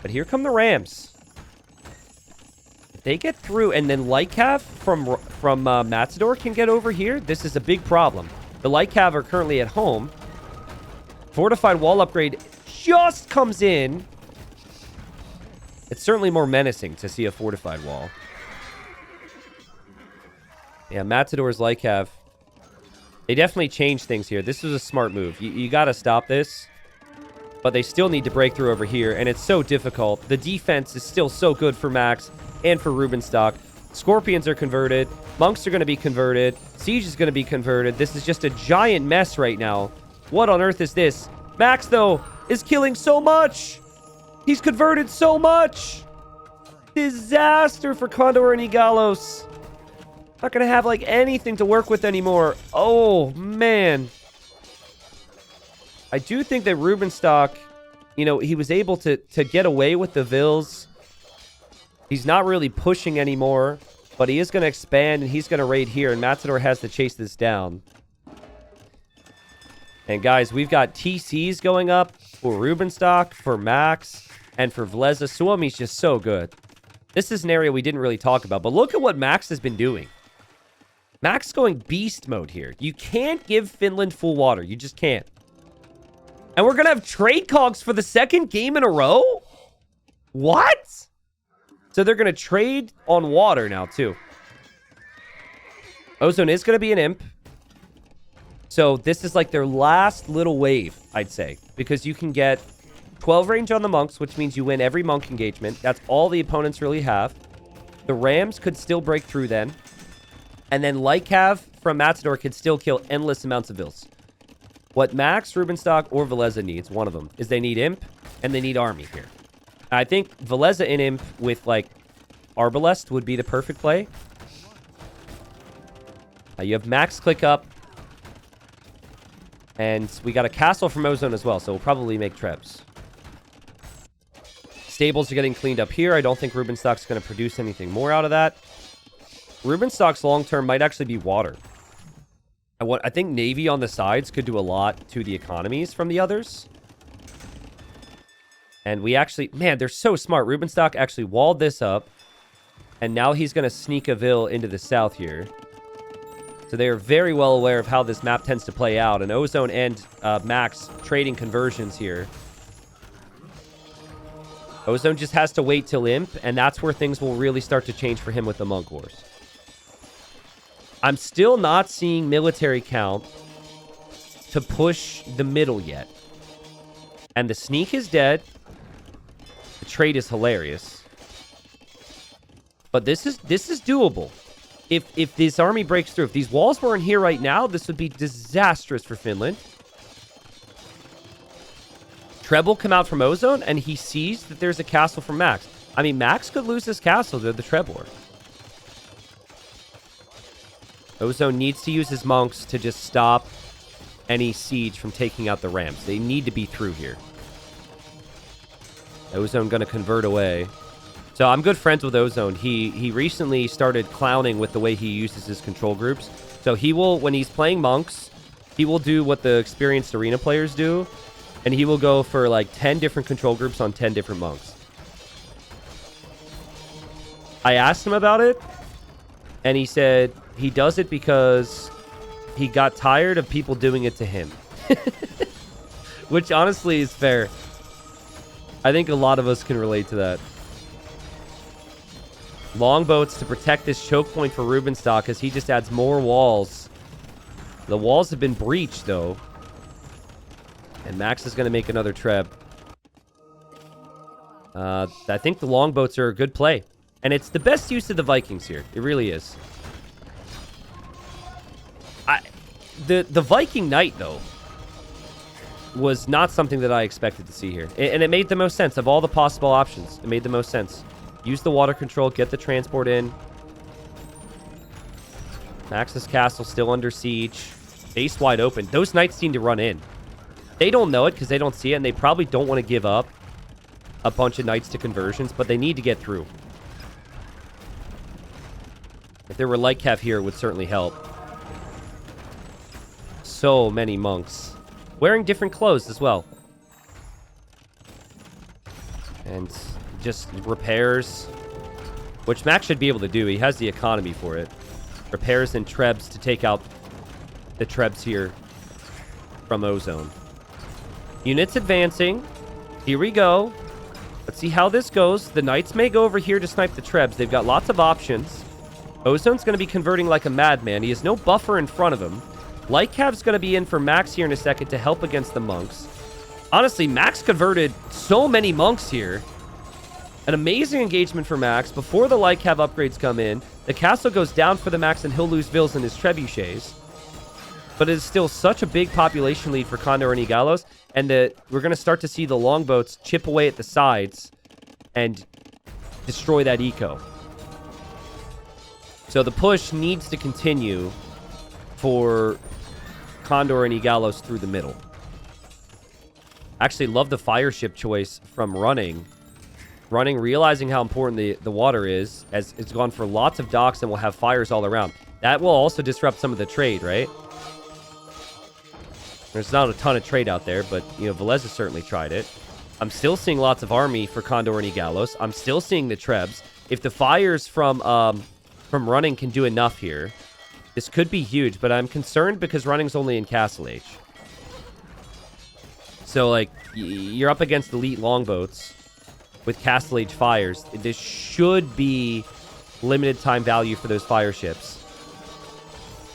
But here come the Rams. If they get through, and then Light Cav from Matador can get over here, this is a big problem. The Light Cav are currently at home. Fortified wall upgrade just comes in. It's certainly more menacing to see a fortified wall. Yeah, Matador's Light Cav. They definitely changed things here. This was a smart move. You got to stop this. But they still need to break through over here, and it's so difficult. The defense is still so good for Max and for Rubenstock. Scorpions are converted. Monks are going to be converted. Siege is going to be converted. This is just a giant mess right now. What on earth is this? Max, though, is killing so much. He's converted so much. Disaster for Condor and Eagelos. Not going to have, like, anything to work with anymore. Oh, man. I do think that Rubenstock, you know, he was able to get away with the Vils. He's not really pushing anymore, but he is going to expand, and he's going to raid here, and Matador has to chase this down. And, guys, we've got TCs going up for Rubenstock, for Max. And for Valza, Suomi's just so good. This is an area we didn't really talk about, but look at what Max has been doing. Max is going beast mode here. You can't give Finland full water. You just can't. And we're going to have trade cogs for the second game in a row? What? So they're going to trade on water now, too. Ozone is going to be an imp. So this is like their last little wave, I'd say. Because you can get 12 range on the monks, which means you win every monk engagement. That's all the opponents really have. The Rams could still break through then. And then Lycav from Matador could still kill endless amounts of vills. What Max, Rubenstock, or Valza needs, one of them, is they need imp and they need army here. I think Valza in imp with, like, Arbalest would be the perfect play. You have Max click up. And we got a castle from Ozone as well, so we'll probably make Trebs. Stables are getting cleaned up here. I don't think Rubenstock's going to produce anything more out of that. Rubenstock's long-term might actually be water. I think Navy on the sides could do a lot to the economies from the others. And we actually... Man, they're so smart. Rubenstock actually walled this up. And now he's going to sneak a Vil into the south here. So they are very well aware of how this map tends to play out. And Ozone and Max trading conversions here. Ozone just has to wait till imp. And that's where things will really start to change for him with the Monk Wars. I'm still not seeing military count to push the middle yet. And the sneak is dead. The trade is hilarious. But this is doable. If this army breaks through, if these walls weren't here right now, this would be disastrous for Finland. Treble come out from Ozone, and he sees that there's a castle for Max. I mean, Max could lose this castle to the Treble. Ozone needs to use his monks to just stop any siege from taking out the Rams. They need to be through here. Ozone going to convert away. So I'm good friends with Ozone. He recently started clowning with the way he uses his control groups. So he will, when he's playing monks, he will do what the experienced arena players do. And he will go for like 10 different control groups on 10 different monks. I asked him about it. And he said he does it because he got tired of people doing it to him. Which honestly is fair. I think a lot of us can relate to that. Longboats to protect this choke point for Rubenstock as he just adds more walls. The walls have been breached, though. And Max is going to make another Treb. I think the longboats are a good play. And it's the best use of the Vikings here. It really is. The Viking Knight, though, was not something that I expected to see here. And it made the most sense. Of all the possible options, it made the most sense. Use the water control, get the transport in. Max's castle still under siege. Base wide open. Those knights need to run in. They don't know it because they don't see it, and they probably don't want to give up a bunch of knights to conversions, but they need to get through. If there were Lycav here, it would certainly help. So many monks. Wearing different clothes as well. And just repairs, which Max should be able to do. He has the economy for it. Repairs and Trebs to take out the Trebs here from Ozone. Units advancing. Here we go. Let's see how this goes. The Knights may go over here to snipe the Trebs. They've got lots of options. Ozone's going to be converting like a madman. He has no buffer in front of him. Lycav's going to be in for Max here in a second to help against the monks. Honestly, Max converted so many monks here. An amazing engagement for Max before the Lycav upgrades come in. The castle goes down for the Max and he'll lose Vils and his trebuchets. But it is still such a big population lead for Condor and Eagelos. And we're going to start to see the longboats chip away at the sides and destroy that eco. So the push needs to continue for Condor and Eagelos through the middle. Actually, love the fire ship choice from running. Running, realizing how important the water is, as it's gone for lots of docks and will have fires all around. That will also disrupt some of the trade, right? There's not a ton of trade out there, but, you know, Velez has certainly tried it. I'm still seeing lots of army for Condor and Eagelos. I'm still seeing the Trebs. If the fires from running can do enough here, this could be huge, but I'm concerned because running's only in Castle Age. So, like, you're up against elite longboats with Castle Age fires. This should be limited time value for those fire ships.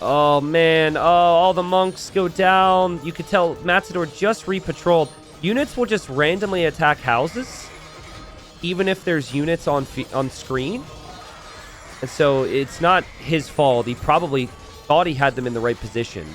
Oh, man. Oh, all the monks go down. You could tell Matador just repatrolled. Units will just randomly attack houses, even if there's units on screen. And so it's not his fault. He probably thought he had them in the right position.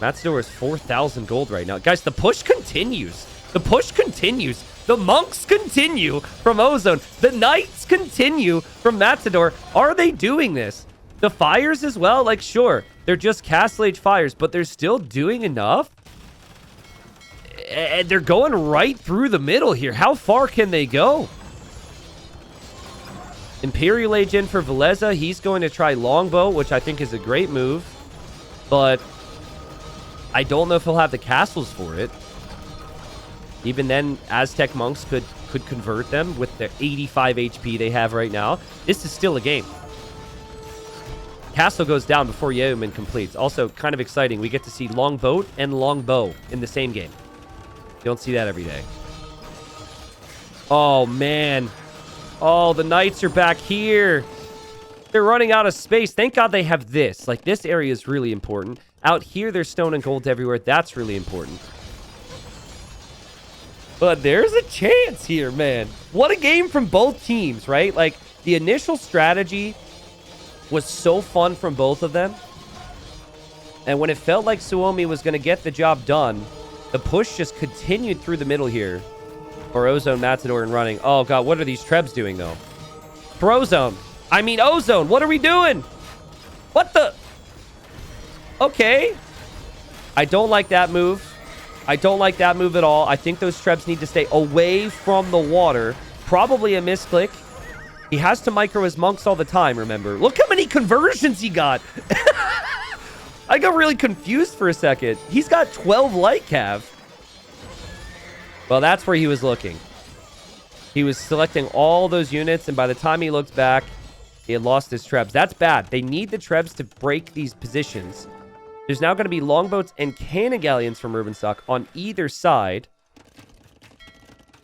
Matador is 4,000 gold right now. Guys, the push continues. The push continues. The monks continue from Ozone. The knights continue from Matador. Are they doing this? The fires as well? Like, sure, they're just Castle Age fires, but they're still doing enough. And they're going right through the middle here. How far can they go? Imperial Age in for Valza. He's going to try longbow, which I think is a great move. But I don't know if he'll have the castles for it. Even then, Aztec monks could convert them with the 85 HP they have right now. This is still a game. Castle goes down before Yeoman completes. Also, kind of exciting. We get to see longboat and longbow in the same game. You don't see that every day. Oh, man. Oh, the knights are back here. They're running out of space. Thank God they have this. Like, this area is really important. Out here, there's stone and gold everywhere. That's really important. But there's a chance here, man. What a game from both teams, right? Like, the initial strategy was so fun from both of them. And when it felt like Suomi was going to get the job done, the push just continued through the middle here for Ozone, Matador, and running. Oh, God, what are these Trebs doing, though? For Ozone. I mean, Ozone, what are we doing? What the? Okay. I don't like that move. I don't like that move at all. I think those Trebs need to stay away from the water. Probably a misclick. He has to micro his monks all the time, remember. Look how many conversions he got. I got really confused for a second. He's got 12 light cav. Well, that's where he was looking. He was selecting all those units, and by the time he looked back, he had lost his Trebs. That's bad. They need the Trebs to break these positions. There's now going to be longboats and cannon galleons from Rubenstock on either side.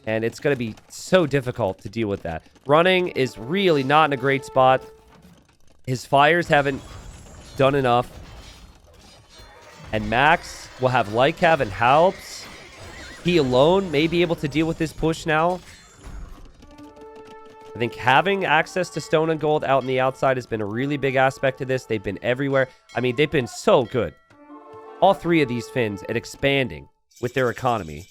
And it's going to be so difficult to deal with that. Running is really not in a great spot. His fires haven't done enough. And Max will have light cav and Halps. He alone may be able to deal with this push now. I think having access to stone and gold out in the outside has been a really big aspect of this. They've been everywhere. I mean, they've been so good. All three of these Finns at expanding with their economy.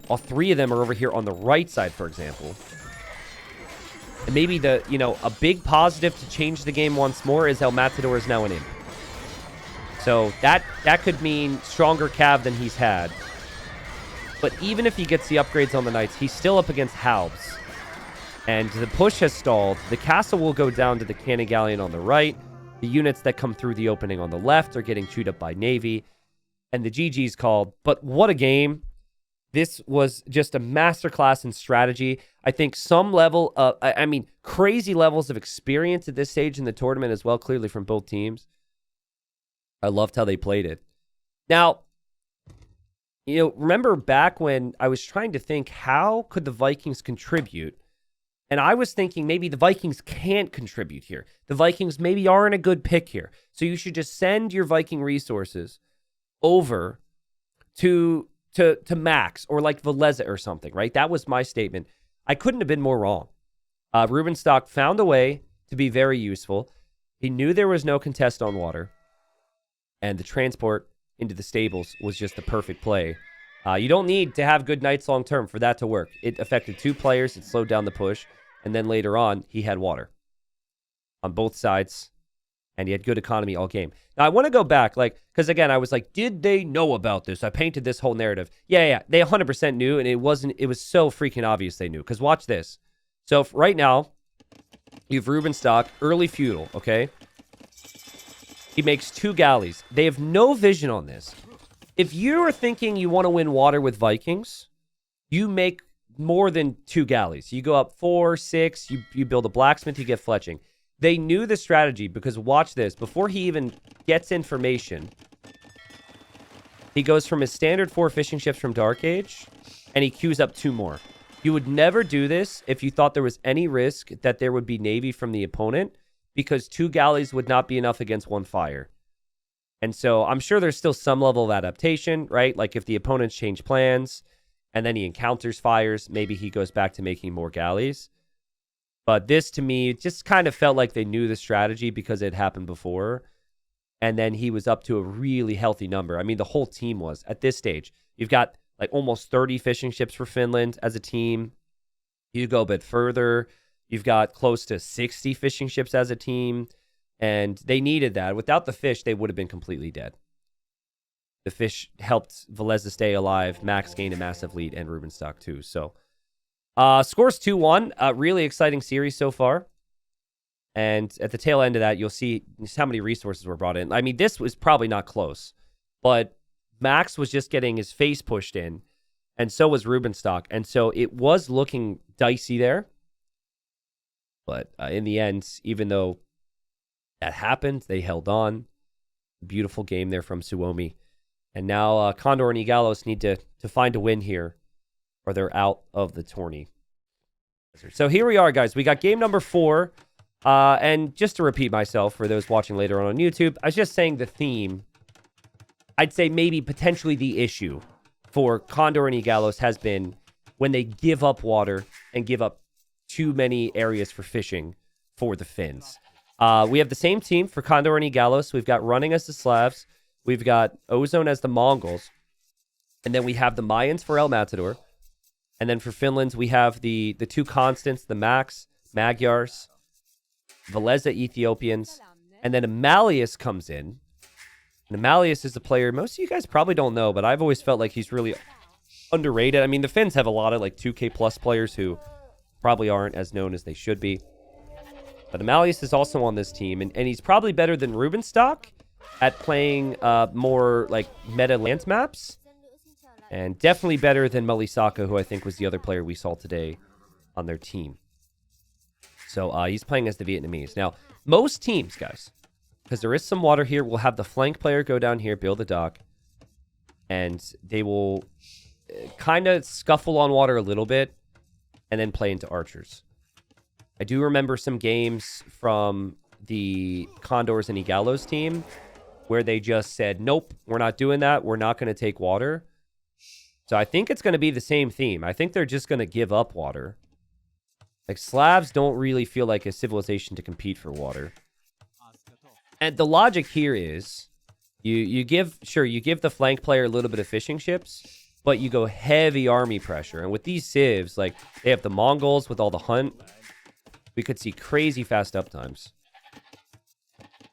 All three of them are over here on the right side, for example. And maybe the, a big positive to change the game once more is El Matador is now an imp. So that could mean stronger cav than he's had. But even if he gets the upgrades on the knights, he's still up against Halbs. And the push has stalled. The castle will go down to the cannon galleon on the right. The units that come through the opening on the left are getting chewed up by Navy. And the GG's called. But what a game. This was just a masterclass in strategy. I think some level of, crazy levels of experience at this stage in the tournament as well, clearly from both teams. I loved how they played it. Now, remember back when I was trying to think, how could the Vikings contribute? And I was thinking maybe the Vikings can't contribute here. The Vikings maybe aren't a good pick here. So you should just send your Viking resources over to Max or like Valza or something, right? That was my statement. I couldn't have been more wrong. Rubenstock found a way to be very useful. He knew there was no contest on water. And the transport into the stables was just the perfect play. You don't need to have good knights long-term for that to work. It affected 2 players. It slowed down the push. And then later on, he had water on both sides. And he had good economy all game. Now, I want to go back, because again, I was like, did they know about this? I painted this whole narrative. Yeah, they 100% knew, and it was so freaking obvious they knew. Because watch this. So right now, you have Rubenstock, early feudal, okay? He makes 2 galleys. They have no vision on this. If you are thinking you want to win water with Vikings, you make more than 2 galleys. You go up 4, 6, you build a blacksmith, you get fletching. They knew the strategy because watch this. Before he even gets information, he goes from his standard 4 fishing ships from Dark Age, and he queues up 2 more. You would never do this if you thought there was any risk that there would be Navy from the opponent, because 2 galleys would not be enough against 1 fire. And so I'm sure there's still some level of adaptation, right? Like if the opponents change plans and then he encounters fires, maybe he goes back to making more galleys. But this, to me, just kind of felt like they knew the strategy because it happened before. And then he was up to a really healthy number. I mean, the whole team was. At this stage, you've got like almost 30 fishing ships for Finland as a team. You go a bit further, you've got close to 60 fishing ships as a team. And they needed that. Without the fish, they would have been completely dead. The fish helped Valza stay alive. Max gained a massive lead, and Rubenstock too. So, scores 2-1. Really exciting series so far. And at the tail end of that, you'll see just how many resources were brought in. I mean, this was probably not close, but Max was just getting his face pushed in, and so was Rubenstock. And so it was looking dicey there. But in the end, even though that happened, they held on. Beautiful game there from Suomi. And now Condor and Eagelos need to find a win here, or they're out of the tourney. So here we are, guys. We got game number 4. And just to repeat myself for those watching later on YouTube, I was just saying the theme, I'd say maybe potentially the issue for Condor and Eagelos has been when they give up water and give up too many areas for fishing for the Finns. We have the same team for Condor and Eagelos. We've got Running as the Slavs. We've got Ozone as the Mongols. And then we have the Mayans for El Matador. And then for Finland, we have the 2 constants, the Max, Magyars, Valza Ethiopians, and then Amalius comes in. And Amalius is a player most of you guys probably don't know, but I've always felt like he's really underrated. I mean, the Finns have a lot of like 2K plus players who probably aren't as known as they should be. But Amalius is also on this team, and he's probably better than Rubenstock at playing more like meta land maps. And definitely better than Moly Sako, who I think was the other player we saw today on their team. So he's playing as the Vietnamese. Now, most teams, guys, because there is some water here, will have the flank player go down here, build a dock, and they will kind of scuffle on water a little bit and then play into archers. I do remember some games from the Condors and Eagelos team where they just said, nope, we're not doing that. We're not going to take water. So I think it's going to be the same theme. I think they're just going to give up water. Like, Slavs don't really feel like a civilization to compete for water. And the logic here is you give the flank player a little bit of fishing ships, but you go heavy army pressure. And with these civs, like, they have the Mongols with all the hunt. We could see crazy fast uptimes.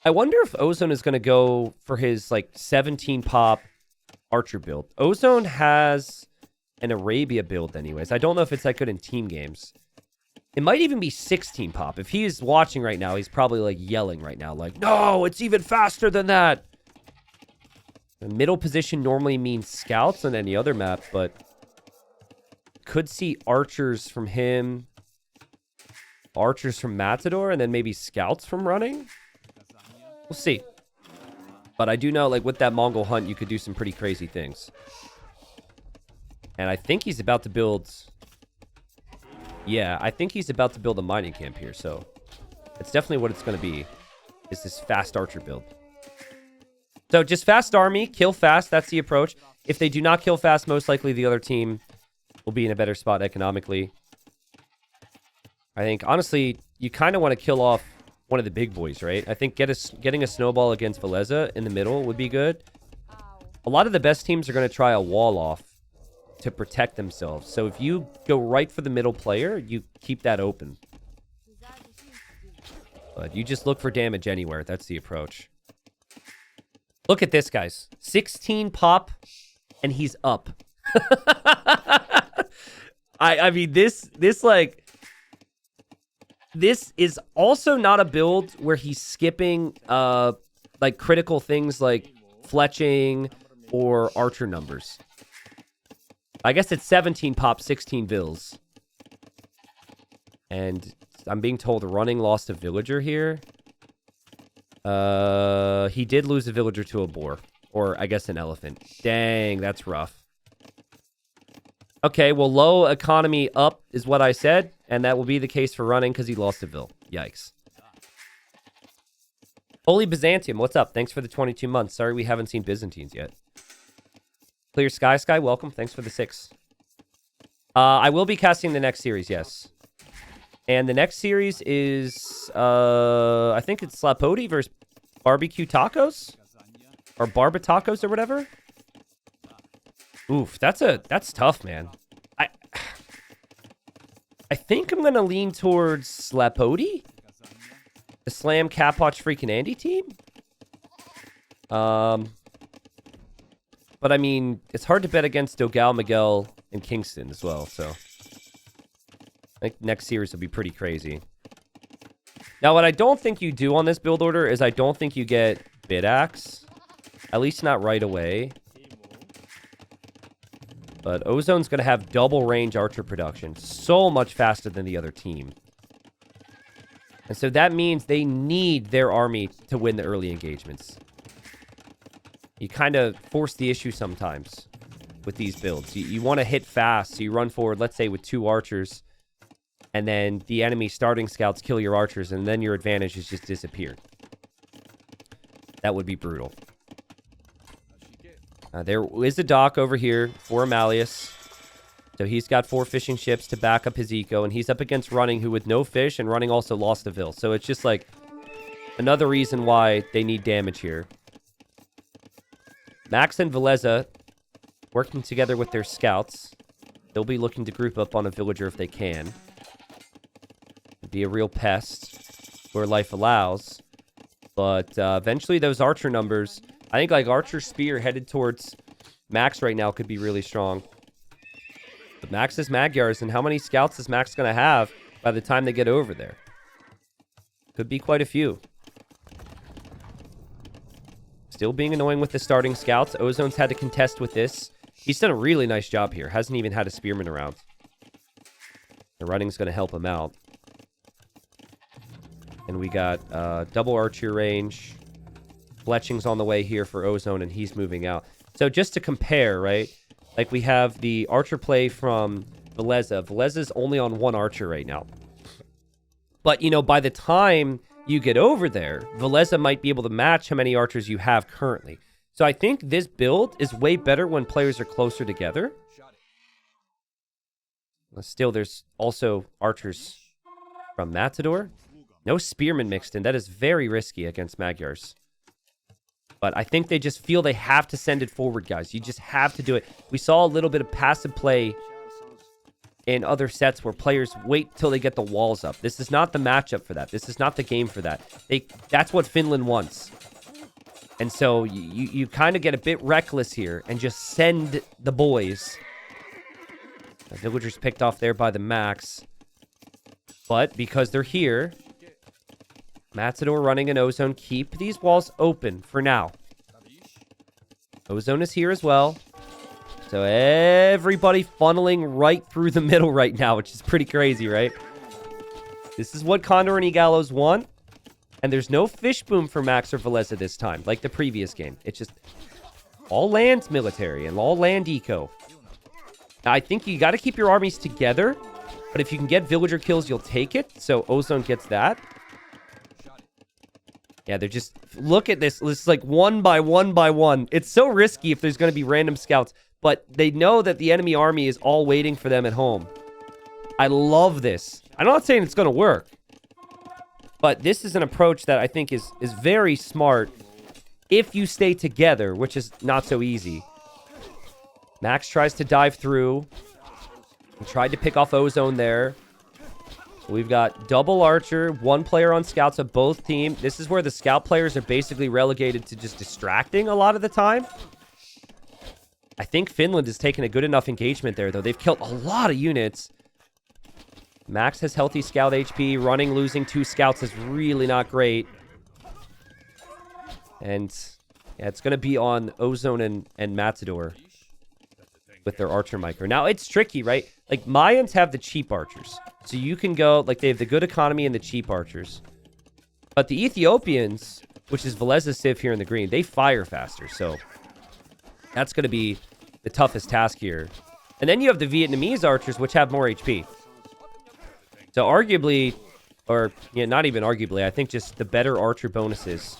I wonder if Ozone is going to go for his, like, 17 pop archer build. Ozone has an Arabia build anyways. I don't know if it's that good in team games. It might even be 16 pop. If he is watching right now, he's probably like yelling right now, like, no, it's even faster than that. The middle position normally means scouts on any other map, but could see archers from him, archers from Matador, and then maybe scouts from Running. We'll see. But I do know, like, with that Mongol hunt, you could do some pretty crazy things. And I think he's about to build... Yeah, I think he's about to build a mining camp here, so it's definitely what it's going to be, is this fast archer build. So just fast army, kill fast, that's the approach. If they do not kill fast, most likely the other team will be in a better spot economically. I think, honestly, you kind of want to kill off one of the big boys, right? I think getting a snowball against Valza in the middle would be good. A lot of the best teams are going to try a wall off to protect themselves. So if you go right for the middle player, you keep that open. But you just look for damage anywhere. That's the approach. Look at this, guys. 16 pop, and he's up. I mean, this is also not a build where he's skipping like critical things like fletching or archer numbers. I guess it's 17 pop, 16 vills. And I'm being told running lost a villager here. He did lose a villager to a boar. Or, I guess, an elephant. Dang, that's rough. Okay, well, low economy up is what I said. And that will be the case for running because he lost a vill. Yikes. Holy Byzantium, what's up? Thanks for the 22 months. Sorry we haven't seen Byzantines yet. Clear Sky, welcome. Thanks for the 6. I will be casting the next series, yes. And the next series is, I think it's Slapodi versus Barbecue Tacos? Or Barba Tacos or whatever? Oof, that's tough, man. I think I'm going to lean towards Slapodi? The Slam Capwatch freaking Andy team? But I mean, it's hard to bet against Dogal, Miguel, and Kingston as well, so I think next series will be pretty crazy. Now, what I don't think you do on this build order is I don't think you get Bid Axe. At least not right away. But Ozone's going to have double range archer production. So much faster than the other team. And so that means they need their army to win the early engagements. You kind of force the issue sometimes with these builds. You want to hit fast, so you run forward, let's say, with 2 archers. And then the enemy starting scouts kill your archers, and then your advantage has just disappeared. That would be brutal. There is a dock over here for Amalius. So he's got 4 fishing ships to back up his eco, and he's up against Running, who with no fish, and Running also lost a vill. So it's just like another reason why they need damage here. Max and Valza working together with their scouts. They'll be looking to group up on a villager if they can. Be a real pest where life allows. But eventually those archer numbers, I think like Archer Spear headed towards Max right now could be really strong. But Max is Magyars, and how many scouts is Max going to have by the time they get over there? Could be quite a few. Still being annoying with the starting scouts. Ozone's had to contest with this. He's done a really nice job here. Hasn't even had a spearman around. The Running's going to help him out. And we got double archer range. Fletching's on the way here for Ozone, and he's moving out. So just to compare, right? Like we have the archer play from Valza. Valza's only on 1 archer right now. But, you know, by the time you get over there, Valza might be able to match how many archers you have currently. So I think this build is way better when players are closer together. Still, there's also archers from Matador. No spearmen mixed in. That is very risky against Magyars. But I think they just feel they have to send it forward, guys. You just have to do it. We saw a little bit of passive play in other sets where players wait till they get the walls up. This is not the matchup for that. This is not the game for that. That's what Finland wants. And so you kind of get a bit reckless here and just send the boys. The villagers picked off there by the Max. But because they're here, Matador, Running, and Ozone keep these walls open for now. Ozone is here as well. So everybody funneling right through the middle right now, which is pretty crazy, right? This is what Condor and Eagelos want. And there's no fish boom for Max or Valza this time, like the previous game. It's just all land military and all land eco. Now, I think you got to keep your armies together. But if you can get villager kills, you'll take it. So Ozone gets that. Yeah, they're just... Look at this. It's like 1 by 1 by 1. It's so risky if there's going to be random scouts. But they know that the enemy army is all waiting for them at home. I love this. I'm not saying it's going to work. But this is an approach that I think is very smart if you stay together, which is not so easy. Max tries to dive through. He tried to pick off Ozone there. We've got double archer, 1 player on scouts of both teams. This is where the scout players are basically relegated to just distracting a lot of the time. I think Finland has taken a good enough engagement there, though. They've killed a lot of units. Max has healthy scout HP. Running, losing 2 scouts is really not great. And Yeah, it's going to be on Ozone and Matador with their archer micro. Now, it's tricky, right? Like, Mayans have the cheap archers. So you can go, like, they have the good economy and the cheap archers. But the Ethiopians, which is Valza Civ here in the green, they fire faster. So that's going to be the toughest task here. And then you have the Vietnamese archers, which have more HP. So arguably, or yeah, not even arguably, I think just the better archer bonuses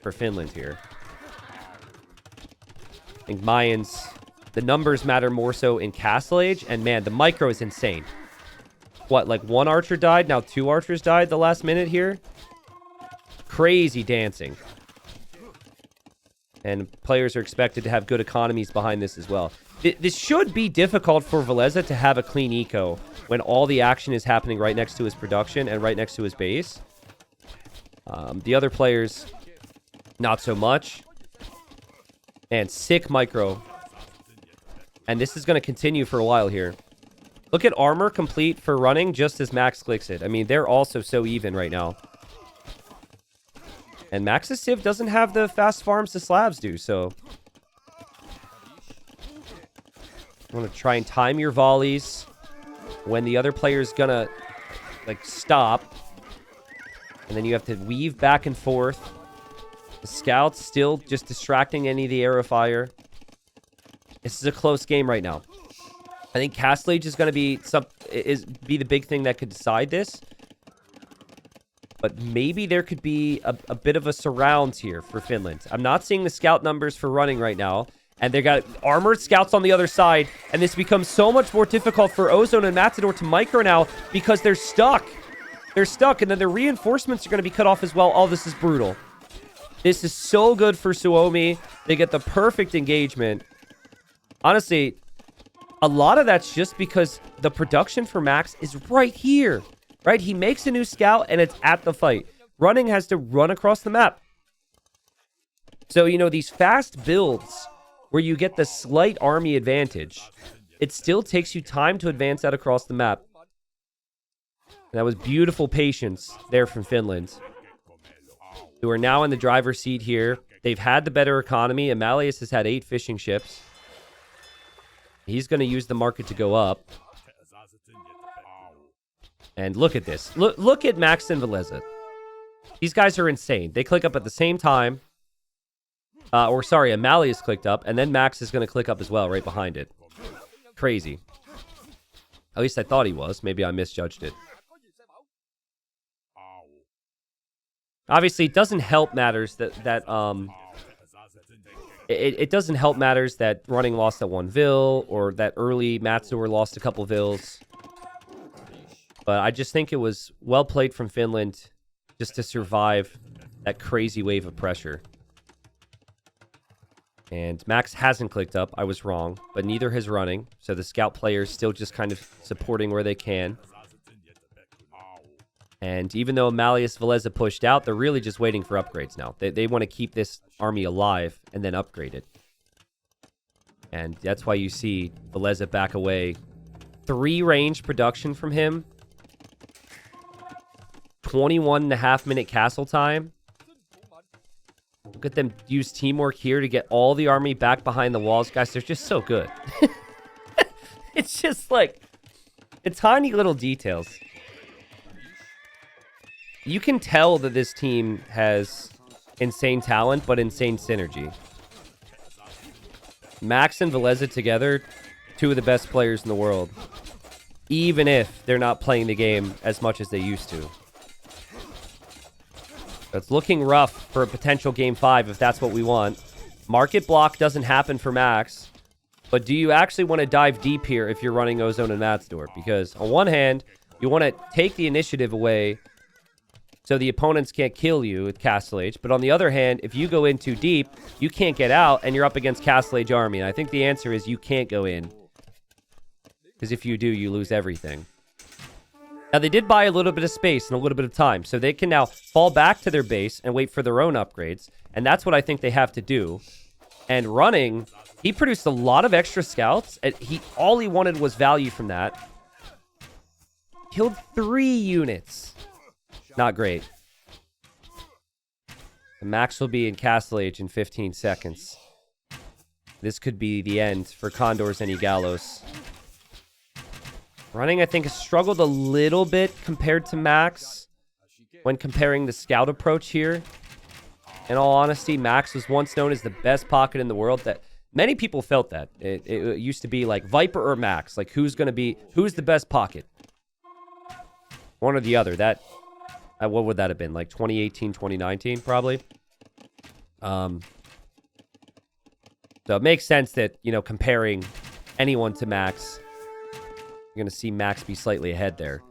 for Finland here. I think Mayans, the numbers matter more so in Castle Age. And man, the micro is insane. What, like one archer died? Now 2 archers died the last minute here? Crazy dancing. And players are expected to have good economies behind this as well. This should be difficult for Valza to have a clean eco when all the action is happening right next to his production and right next to his base. The other players, not so much. And sick micro. And this is going to continue for a while here. Look at armor complete for running just as Max clicks it. I mean, they're also so even right now. And Max's Civ doesn't have the fast farms the slabs do, so... You want to try and time your volleys when the other player's gonna, like, stop. And then you have to weave back and forth. The scouts still just distracting any of the arrow fire. This is a close game right now. I think Castle Age is going to be the big thing that could decide this. But maybe there could be a bit of a surround here for Finland. I'm not seeing the scout numbers for running right now. And they got armored scouts on the other side. And this becomes so much more difficult for Ozone and Matador to micro now because they're stuck. They're stuck. And then their reinforcements are going to be cut off as well. Oh, this is brutal. This is so good for Suomi. They get the perfect engagement. Honestly, a lot of that's just because the production for Max is right here. Right? He makes a new scout and it's at the fight. Running has to run across the map. So, you know, these fast builds where you get the slight army advantage, it still takes you time to advance out across the map. And that was beautiful patience there from Finland, who are now in the driver's seat here. They've had the better economy. Amalius has had 8 fishing ships. He's going to use the market to go up. And look at this. Look at Max and Valza. These guys are insane. They click up at the same time. Amalius clicked up, and then Max is going to click up as well right behind it. Crazy. At least I thought he was. Maybe I misjudged it. Obviously, it doesn't help matters it doesn't help matters that running lost at 1 Vil, or that early Matador lost a couple Vils. But I just think it was well played from Finland just to survive that crazy wave of pressure. And Max hasn't clicked up. I was wrong. But neither has running. So the scout players still just kind of supporting where they can. And even though Amalius Valza pushed out, they're really just waiting for upgrades now. They want to keep this army alive and then upgrade it. And that's why you see Valza back away. 3 range production from him. 21.5 minute castle time. Look at them use teamwork here to get all the army back behind the walls. Guys, they're just so good. It's just like the tiny little details. You can tell that this team has insane talent, but insane synergy. Max and Valza together, 2 of the best players in the world. Even if they're not playing the game as much as they used to. It's looking rough for a potential Game 5 if that's what we want. Market block doesn't happen for Max. But do you actually want to dive deep here if you're running Ozone and Matador? Because on one hand, you want to take the initiative away so the opponents can't kill you with Castle Age. But on the other hand, if you go in too deep, you can't get out and you're up against Castle Age army. And I think the answer is you can't go in. Because if you do, you lose everything. Now, they did buy a little bit of space and a little bit of time, so they can now fall back to their base and wait for their own upgrades, and that's what I think they have to do. And running, he produced a lot of extra scouts, and all he wanted was value from that. Killed 3 units. Not great. Max will be in Castle Age in 15 seconds. This could be the end for Condors and Eagelos. Running, I think, has struggled a little bit compared to Max when comparing the scout approach here. In all honesty, Max was once known as the best pocket in the world. That many people felt that. It used to be like Viper or Max. Like, who's the best pocket? One or the other. That, what would that have been? Like 2018, 2019, probably. So it makes sense that, you know, comparing anyone to Max, you're going to see Max be slightly ahead there.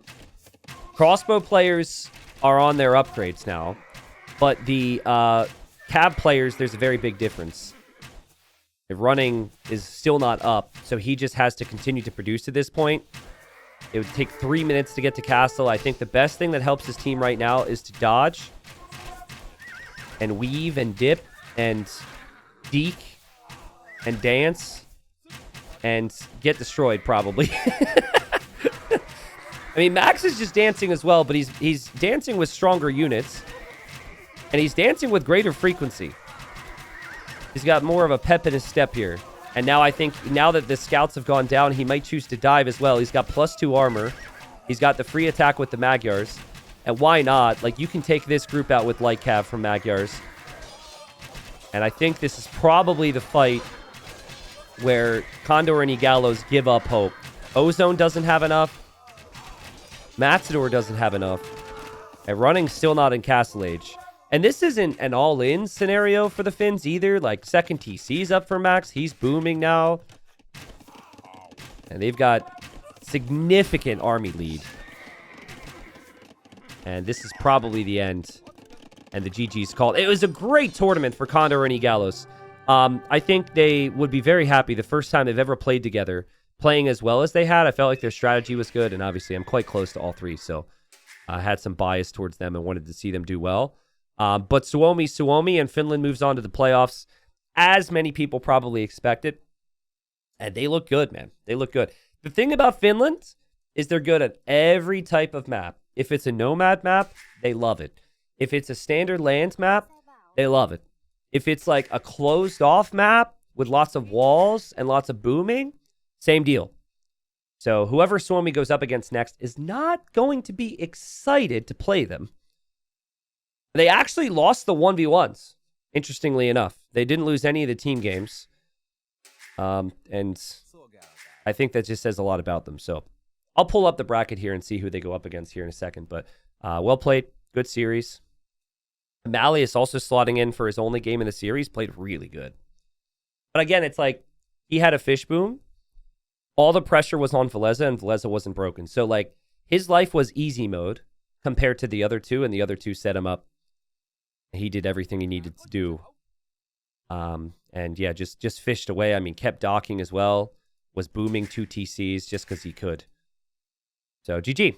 Crossbow players are on their upgrades now, but the cab players, there's a very big difference. The running is still not up, so he just has to continue to produce at this point. It would take 3 minutes to get to Castle. I think the best thing that helps his team right now is to dodge and weave and dip and deke and dance and get destroyed, probably. I mean, Max is just dancing as well, but he's dancing with stronger units, and he's dancing with greater frequency. He's got more of a pep in his step here. And now I think, now that the scouts have gone down, he might choose to dive as well. He's got +2 armor. He's got the free attack with the Magyars. And why not? Like, you can take this group out with light cav from Magyars. And I think this is probably the fight where Condor and Eagelos give up hope. Ozone doesn't have enough. Matador doesn't have enough. And running's still not in Castle Age. And this isn't an all-in scenario for the Finns either. Like, second TC's up for Max. He's booming now. And they've got significant army lead. And this is probably the end. And the GG's called. It was a great tournament for Condor and Eagelos. I think they would be very happy the first time they've ever played together, playing as well as they had. I felt like their strategy was good. And obviously, I'm quite close to all three. So I had some bias towards them and wanted to see them do well. But Suomi, and Finland moves on to the playoffs, as many people probably expected. And they look good, man. They look good. The thing about Finland is they're good at every type of map. If it's a nomad map, they love it. If it's a standard lands map, they love it. If it's like a closed-off map with lots of walls and lots of booming, same deal. So whoever Suomi goes up against next is not going to be excited to play them. They actually lost the 1v1s, interestingly enough. They didn't lose any of the team games. And I think that just says a lot about them. So I'll pull up the bracket here and see who they go up against here in a second. But well played. Good series. Moly is also slotting in for his only game in the series. Played really good. But again, it's like he had a fish boom. All the pressure was on Valza, and Valza wasn't broken. So, like, his life was easy mode compared to the other two, and the other two set him up. He did everything he needed to do. And yeah, just fished away. I mean, kept docking as well. Was booming 2 TCs just because he could. So, GG.